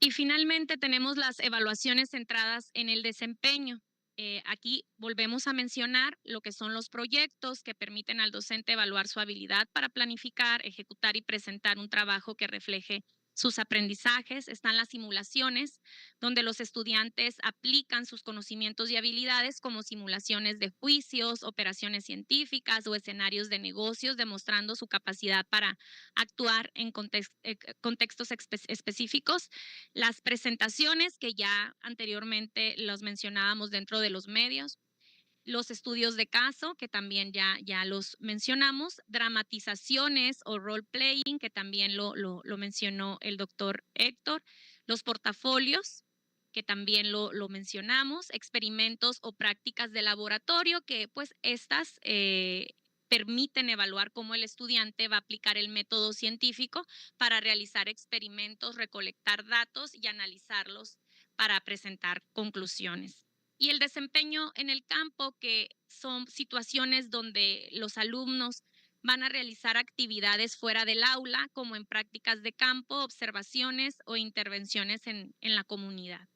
Y finalmente tenemos las evaluaciones centradas en el desempeño. Aquí volvemos a mencionar lo que son los proyectos que permiten al docente evaluar su habilidad para planificar, ejecutar y presentar un trabajo que refleje sus aprendizajes. Están las simulaciones, donde los estudiantes aplican sus conocimientos y habilidades como simulaciones de juicios, operaciones científicas o escenarios de negocios, demostrando su capacidad para actuar en contextos específicos. Las presentaciones, que ya anteriormente los mencionábamos dentro de los medios, los estudios de caso, que también ya los mencionamos, dramatizaciones o role playing, que también lo mencionó el doctor Héctor, los portafolios, que también lo mencionamos, experimentos o prácticas de laboratorio, que pues estas permiten evaluar cómo el estudiante va a aplicar el método científico para realizar experimentos, recolectar datos y analizarlos para presentar conclusiones. Y el desempeño en el campo, que son situaciones donde los alumnos van a realizar actividades fuera del aula, como en prácticas de campo, observaciones o intervenciones en la comunidad.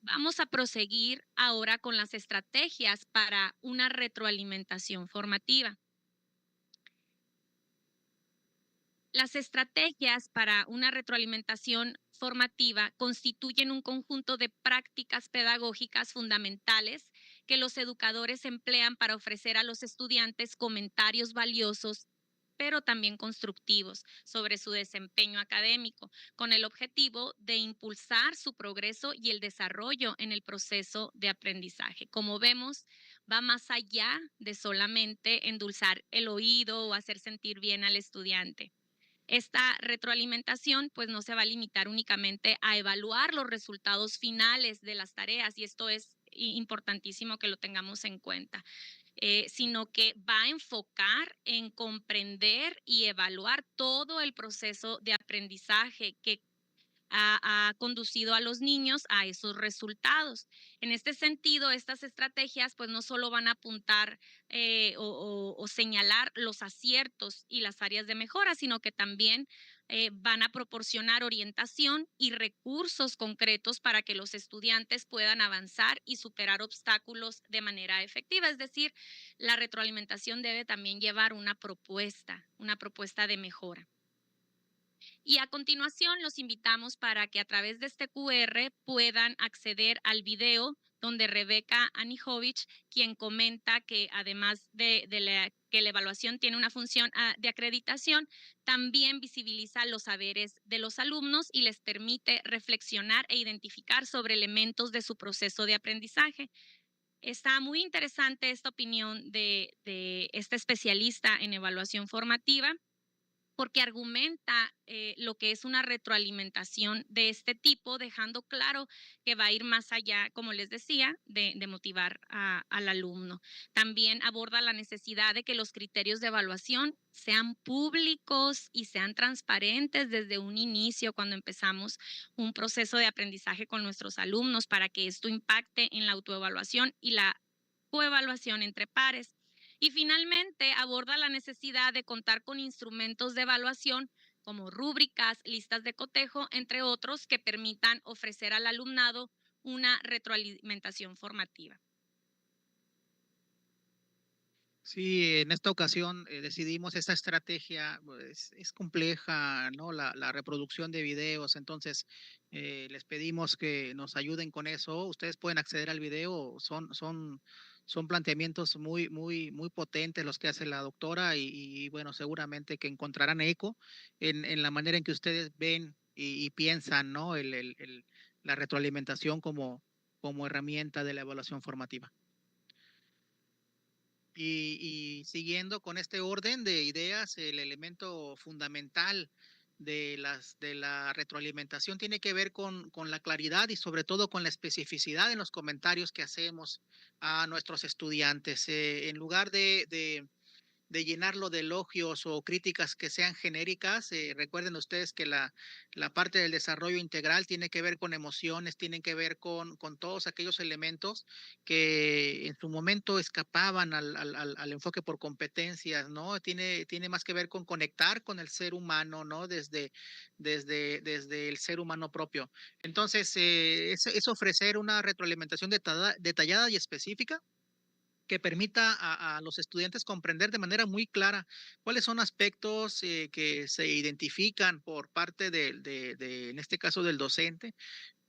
Vamos a proseguir ahora con las estrategias para una retroalimentación formativa. Las estrategias para una retroalimentación formativa constituyen un conjunto de prácticas pedagógicas fundamentales que los educadores emplean para ofrecer a los estudiantes comentarios valiosos, pero también constructivos, sobre su desempeño académico, con el objetivo de impulsar su progreso y el desarrollo en el proceso de aprendizaje. Como vemos, va más allá de solamente endulzar el oído o hacer sentir bien al estudiante. Esta retroalimentación pues no se va a limitar únicamente a evaluar los resultados finales de las tareas, y esto es importantísimo que lo tengamos en cuenta. Sino que va a enfocar en comprender y evaluar todo el proceso de aprendizaje que ha conducido a los niños a esos resultados. En este sentido, estas estrategias pues no solo van a apuntar o señalar los aciertos y las áreas de mejora, sino que también van a proporcionar orientación y recursos concretos para que los estudiantes puedan avanzar y superar obstáculos de manera efectiva. Es decir, la retroalimentación debe también llevar una propuesta de mejora. Y a continuación los invitamos para que a través de este QR puedan acceder al video donde Rebeca Anijovic, quien comenta que además que la evaluación tiene una función de acreditación, también visibiliza los saberes de los alumnos y les permite reflexionar e identificar sobre elementos de su proceso de aprendizaje. Está muy interesante esta opinión de este especialista en evaluación formativa, porque argumenta lo que es una retroalimentación de este tipo, dejando claro que va a ir más allá, como les decía, de motivar al alumno. También aborda la necesidad de que los criterios de evaluación sean públicos y sean transparentes desde un inicio, cuando empezamos un proceso de aprendizaje con nuestros alumnos, para que esto impacte en la autoevaluación y la coevaluación entre pares. Y finalmente aborda la necesidad de contar con instrumentos de evaluación como rúbricas, listas de cotejo, entre otros, que permitan ofrecer al alumnado una retroalimentación formativa. Sí, en esta ocasión decidimos esta estrategia, pues, es compleja, ¿no? La reproducción de videos, entonces les pedimos que nos ayuden con eso. Ustedes pueden acceder al video, son planteamientos muy potentes los que hace la doctora y bueno, seguramente que encontrarán eco en la manera en que ustedes ven y piensan, ¿no? La retroalimentación como herramienta de la evaluación formativa. Y siguiendo con este orden de ideas, el elemento fundamental de la retroalimentación tiene que ver con la claridad y sobre todo con la especificidad en los comentarios que hacemos a nuestros estudiantes. En lugar de llenarlo de elogios o críticas que sean genéricas. Recuerden ustedes que la parte del desarrollo integral tiene que ver con emociones, tiene que ver con todos aquellos elementos que en su momento escapaban al enfoque por competencias, ¿no? Tiene más que ver con conectar con el ser humano, ¿no? Desde el ser humano propio. Entonces, es ofrecer una retroalimentación detallada y específica que permita a los estudiantes comprender de manera muy clara cuáles son aspectos que se identifican por parte en este caso, del docente,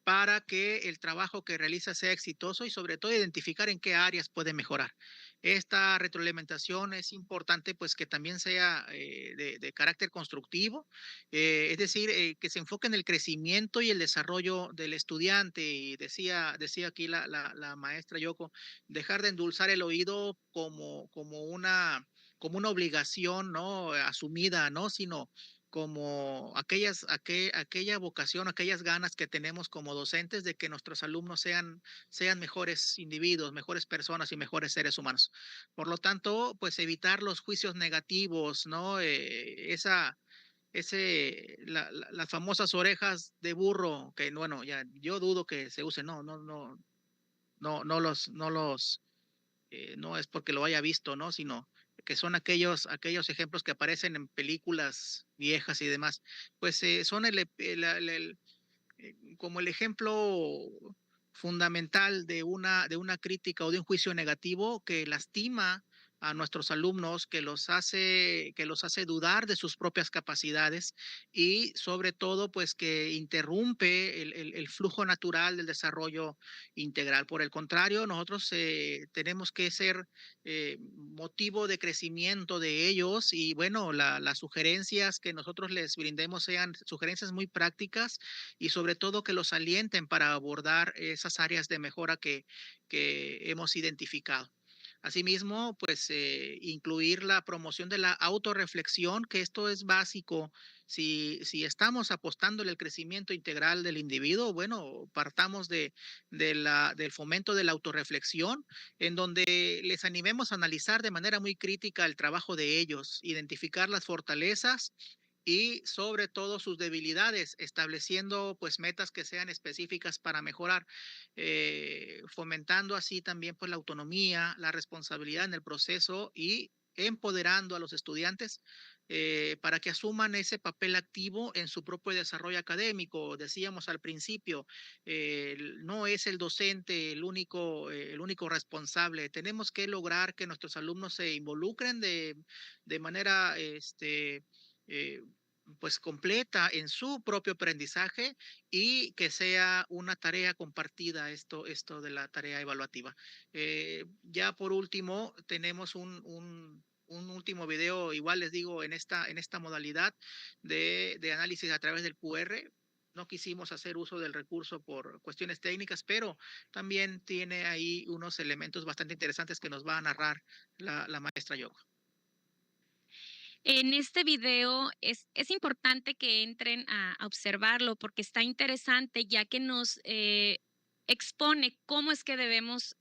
para que el trabajo que realiza sea exitoso y sobre todo identificar en qué áreas puede mejorar. Esta retroalimentación es importante pues que también sea de carácter constructivo, es decir, que se enfoque en el crecimiento y el desarrollo del estudiante. Y decía aquí la maestra Yoko, dejar de endulzar el oído como una obligación, ¿no? Asumida, ¿no? Sino como aquella vocación, aquellas ganas que tenemos como docentes de que nuestros alumnos sean mejores individuos, mejores personas y mejores seres humanos. Por lo tanto, pues evitar los juicios negativos, ¿no? Las famosas orejas de burro, que bueno, ya yo dudo que se usen, no es porque lo haya visto, ¿no? Sino que son aquellos ejemplos que aparecen en películas viejas y demás, pues son como el ejemplo fundamental de una crítica o de un juicio negativo que lastima a nuestros alumnos, que los hace dudar de sus propias capacidades y sobre todo pues que interrumpe el flujo natural del desarrollo integral. Por el contrario, nosotros tenemos que ser motivo de crecimiento de ellos y bueno, las sugerencias que nosotros les brindemos sean sugerencias muy prácticas y sobre todo que los alienten para abordar esas áreas de mejora que hemos identificado. Asimismo, pues incluir la promoción de la autorreflexión, que esto es básico. Si estamos apostándole al crecimiento integral del individuo, bueno, partamos del fomento de la autorreflexión, en donde les animemos a analizar de manera muy crítica el trabajo de ellos, identificar las fortalezas y sobre todo sus debilidades, estableciendo pues metas que sean específicas para mejorar, fomentando así también pues la autonomía, la responsabilidad en el proceso y empoderando a los estudiantes para que asuman ese papel activo en su propio desarrollo académico. Decíamos al principio, no es el docente el único responsable. Tenemos que lograr que nuestros alumnos se involucren de manera eh, pues completa en su propio aprendizaje y que sea una tarea compartida esto de la tarea evaluativa. Ya por último, tenemos un último video, igual les digo, en esta modalidad de análisis a través del QR. No quisimos hacer uso del recurso por cuestiones técnicas, pero también tiene ahí unos elementos bastante interesantes que nos va a narrar la maestra Yoko. En este video es importante que entren a observarlo porque está interesante ya que nos expone cómo es que debemos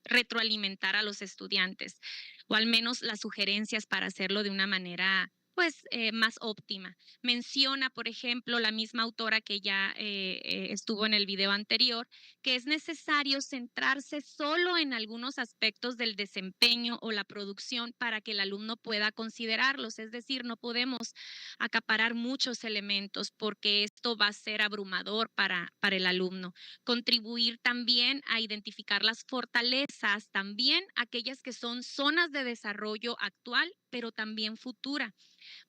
retroalimentar a los estudiantes o al menos las sugerencias para hacerlo de una manera pues más óptima. Menciona, por ejemplo, la misma autora que ya estuvo en el video anterior, que es necesario centrarse solo en algunos aspectos del desempeño o la producción para que el alumno pueda considerarlos. Es decir, no podemos acaparar muchos elementos porque esto va a ser abrumador para el alumno. Contribuir también a identificar las fortalezas, también aquellas que son zonas de desarrollo actual, pero también futura,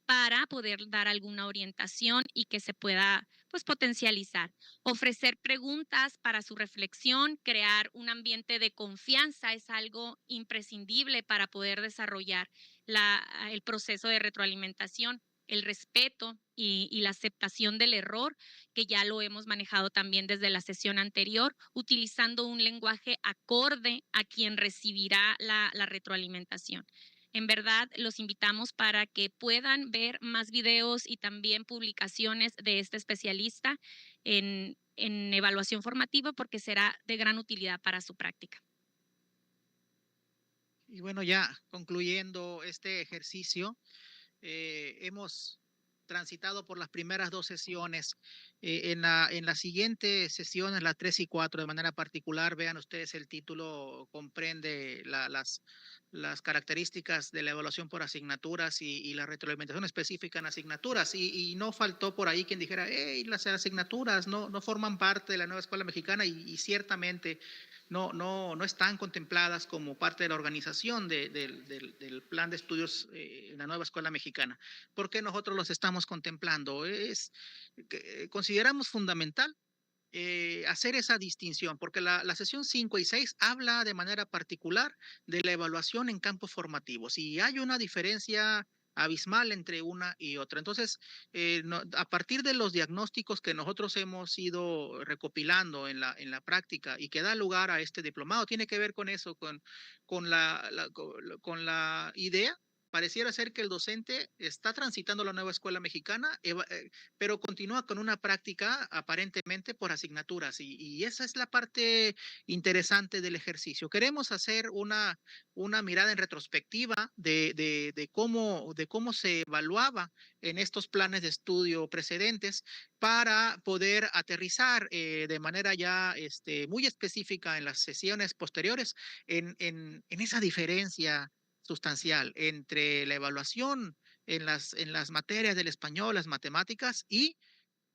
para poder dar alguna orientación y que se pueda pues potencializar. Ofrecer preguntas para su reflexión, crear un ambiente de confianza es algo imprescindible para poder desarrollar el proceso de retroalimentación. El respeto y la aceptación del error, que ya lo hemos manejado también desde la sesión anterior, utilizando un lenguaje acorde a quien recibirá la retroalimentación. En verdad, los invitamos para que puedan ver más videos y también publicaciones de este especialista en evaluación formativa porque será de gran utilidad para su práctica. Y bueno, ya concluyendo este ejercicio, hemos transitado por las primeras dos sesiones. En la siguiente sesión, en la 3 y 4, de manera particular, vean ustedes el título, comprende las características de la evaluación por asignaturas y la retroalimentación específica en asignaturas. Y no faltó por ahí quien dijera, hey, las asignaturas no forman parte de la nueva escuela mexicana y ciertamente no están contempladas como parte de la organización del plan de estudios en la nueva escuela mexicana. ¿Por qué nosotros los estamos contemplando? Consideramos fundamental hacer esa distinción, porque la sesión 5 y 6 habla de manera particular de la evaluación en campos formativos y hay una diferencia abismal entre una y otra. Entonces, a partir de los diagnósticos que nosotros hemos ido recopilando en la práctica y que da lugar a este diplomado, tiene que ver con eso, con la idea. Pareciera ser que el docente está transitando la nueva escuela mexicana, pero continúa con una práctica aparentemente por asignaturas y esa es la parte interesante del ejercicio. Queremos hacer una mirada en retrospectiva de cómo se evaluaba en estos planes de estudio precedentes para poder aterrizar de manera ya muy específica en las sesiones posteriores en esa diferencia sustancial entre la evaluación en las materias del español, las matemáticas y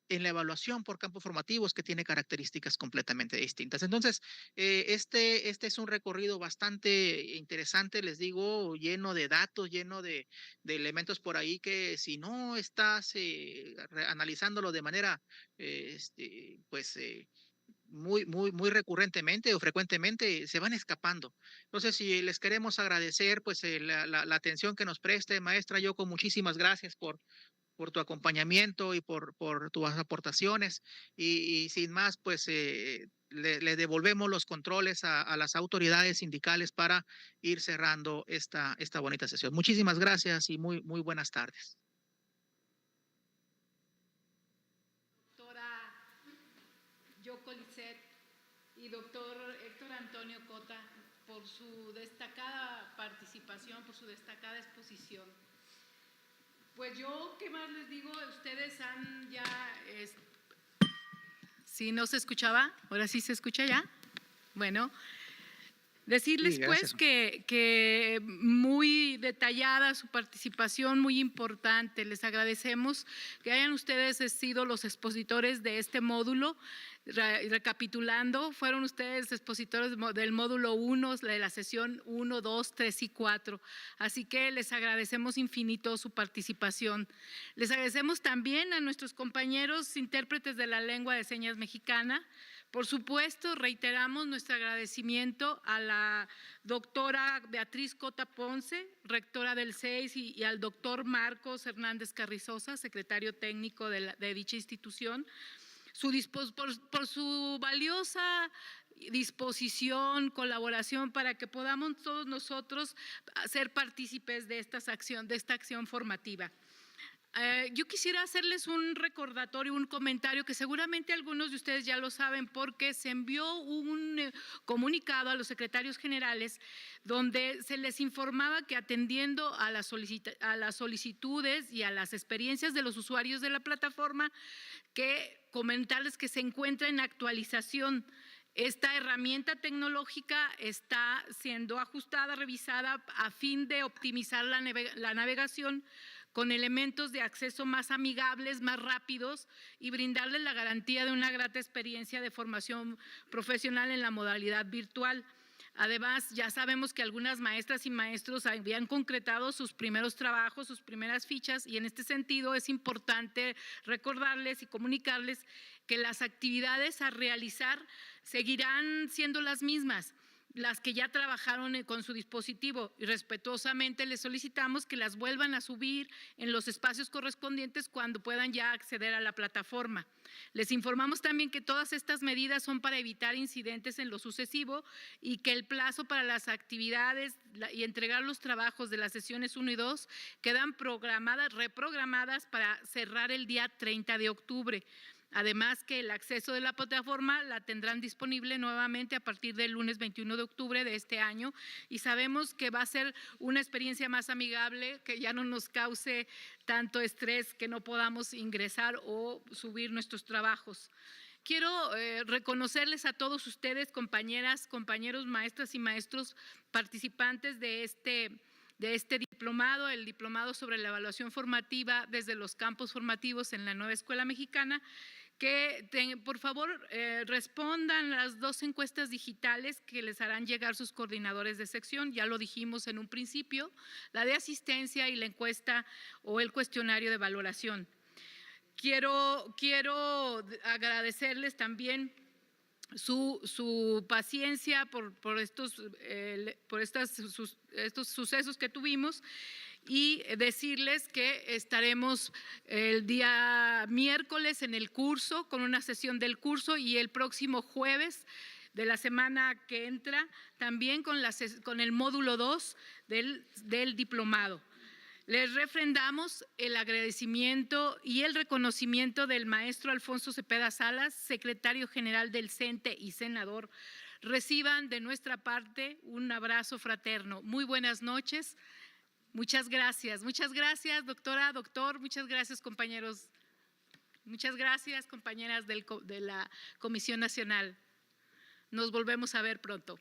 en la evaluación por campos formativos que tiene características completamente distintas. Entonces, este es un recorrido bastante interesante, les digo, lleno de datos, lleno de elementos por ahí que si no estás analizándolo de manera, pues, muy recurrentemente o frecuentemente se van escapando. Entonces, si les queremos agradecer, pues la atención que nos preste, maestra Yoko, muchísimas gracias por tu acompañamiento y por tus aportaciones. Y sin más, pues le devolvemos los controles a las autoridades sindicales para ir cerrando esta bonita sesión. Muchísimas gracias y muy buenas tardes. Doctora Yoko Lisset y doctor Héctor Antonio Cota, por su destacada participación, por su destacada exposición. Pues yo, ¿qué más les digo? Ustedes han ya… ¿Sí no se escuchaba? ¿Ahora sí se escucha ya? Bueno, decirles Sí, pues gracias. que muy detallada su participación, muy importante. Les agradecemos que hayan ustedes sido los expositores de este módulo. Recapitulando, fueron ustedes expositores del módulo 1, de la sesión 1, 2, 3 y 4. Así que les agradecemos infinito su participación. Les agradecemos también a nuestros compañeros intérpretes de la lengua de señas mexicana. Por supuesto, reiteramos nuestro agradecimiento a la doctora Beatriz Cota Ponce, rectora del CEIS, y al doctor Marcos Hernández Carrizosa, secretario técnico de dicha institución, por su valiosa disposición, colaboración para que podamos todos nosotros ser partícipes de esta acción formativa. Yo quisiera hacerles un recordatorio, un comentario que seguramente algunos de ustedes ya lo saben porque se envió un comunicado a los secretarios generales donde se les informaba que atendiendo a las solicitudes y a las experiencias de los usuarios de la plataforma, que comentarles que se encuentra en actualización. Esta herramienta tecnológica está siendo ajustada, revisada a fin de optimizar la navegación con elementos de acceso más amigables, más rápidos y brindarles la garantía de una grata experiencia de formación profesional en la modalidad virtual. Además, ya sabemos que algunas maestras y maestros habían concretado sus primeros trabajos, sus primeras fichas, y en este sentido es importante recordarles y comunicarles que las actividades a realizar seguirán siendo las mismas, las que ya trabajaron con su dispositivo, y respetuosamente les solicitamos que las vuelvan a subir en los espacios correspondientes cuando puedan ya acceder a la plataforma. Les informamos también que todas estas medidas son para evitar incidentes en lo sucesivo y que el plazo para las actividades y entregar los trabajos de las sesiones 1 y 2 quedan reprogramadas para cerrar el día 30 de octubre. Además que el acceso de la plataforma la tendrán disponible nuevamente a partir del lunes 21 de octubre de este año, y sabemos que va a ser una experiencia más amigable, que ya no nos cause tanto estrés que no podamos ingresar o subir nuestros trabajos. Quiero reconocerles a todos ustedes, compañeras, compañeros, maestras y maestros participantes de este diplomado, el diplomado sobre la evaluación formativa desde los campos formativos en la nueva escuela mexicana, que por favor respondan las 2 encuestas digitales que les harán llegar sus coordinadores de sección. Ya lo dijimos en un principio, la de asistencia y la encuesta o el cuestionario de valoración. Quiero agradecerles también su paciencia por estos sucesos que tuvimos, y decirles que estaremos el día miércoles en el curso, con una sesión del curso, y el próximo jueves de la semana que entra también con el módulo 2 del diplomado. Les refrendamos el agradecimiento y el reconocimiento del maestro Alfonso Cepeda Salas, secretario general del CENTE y senador. Reciban de nuestra parte un abrazo fraterno. Muy buenas noches. Muchas gracias, doctora, doctor, muchas gracias, compañeros, muchas gracias, compañeras de la Comisión Nacional. Nos volvemos a ver pronto.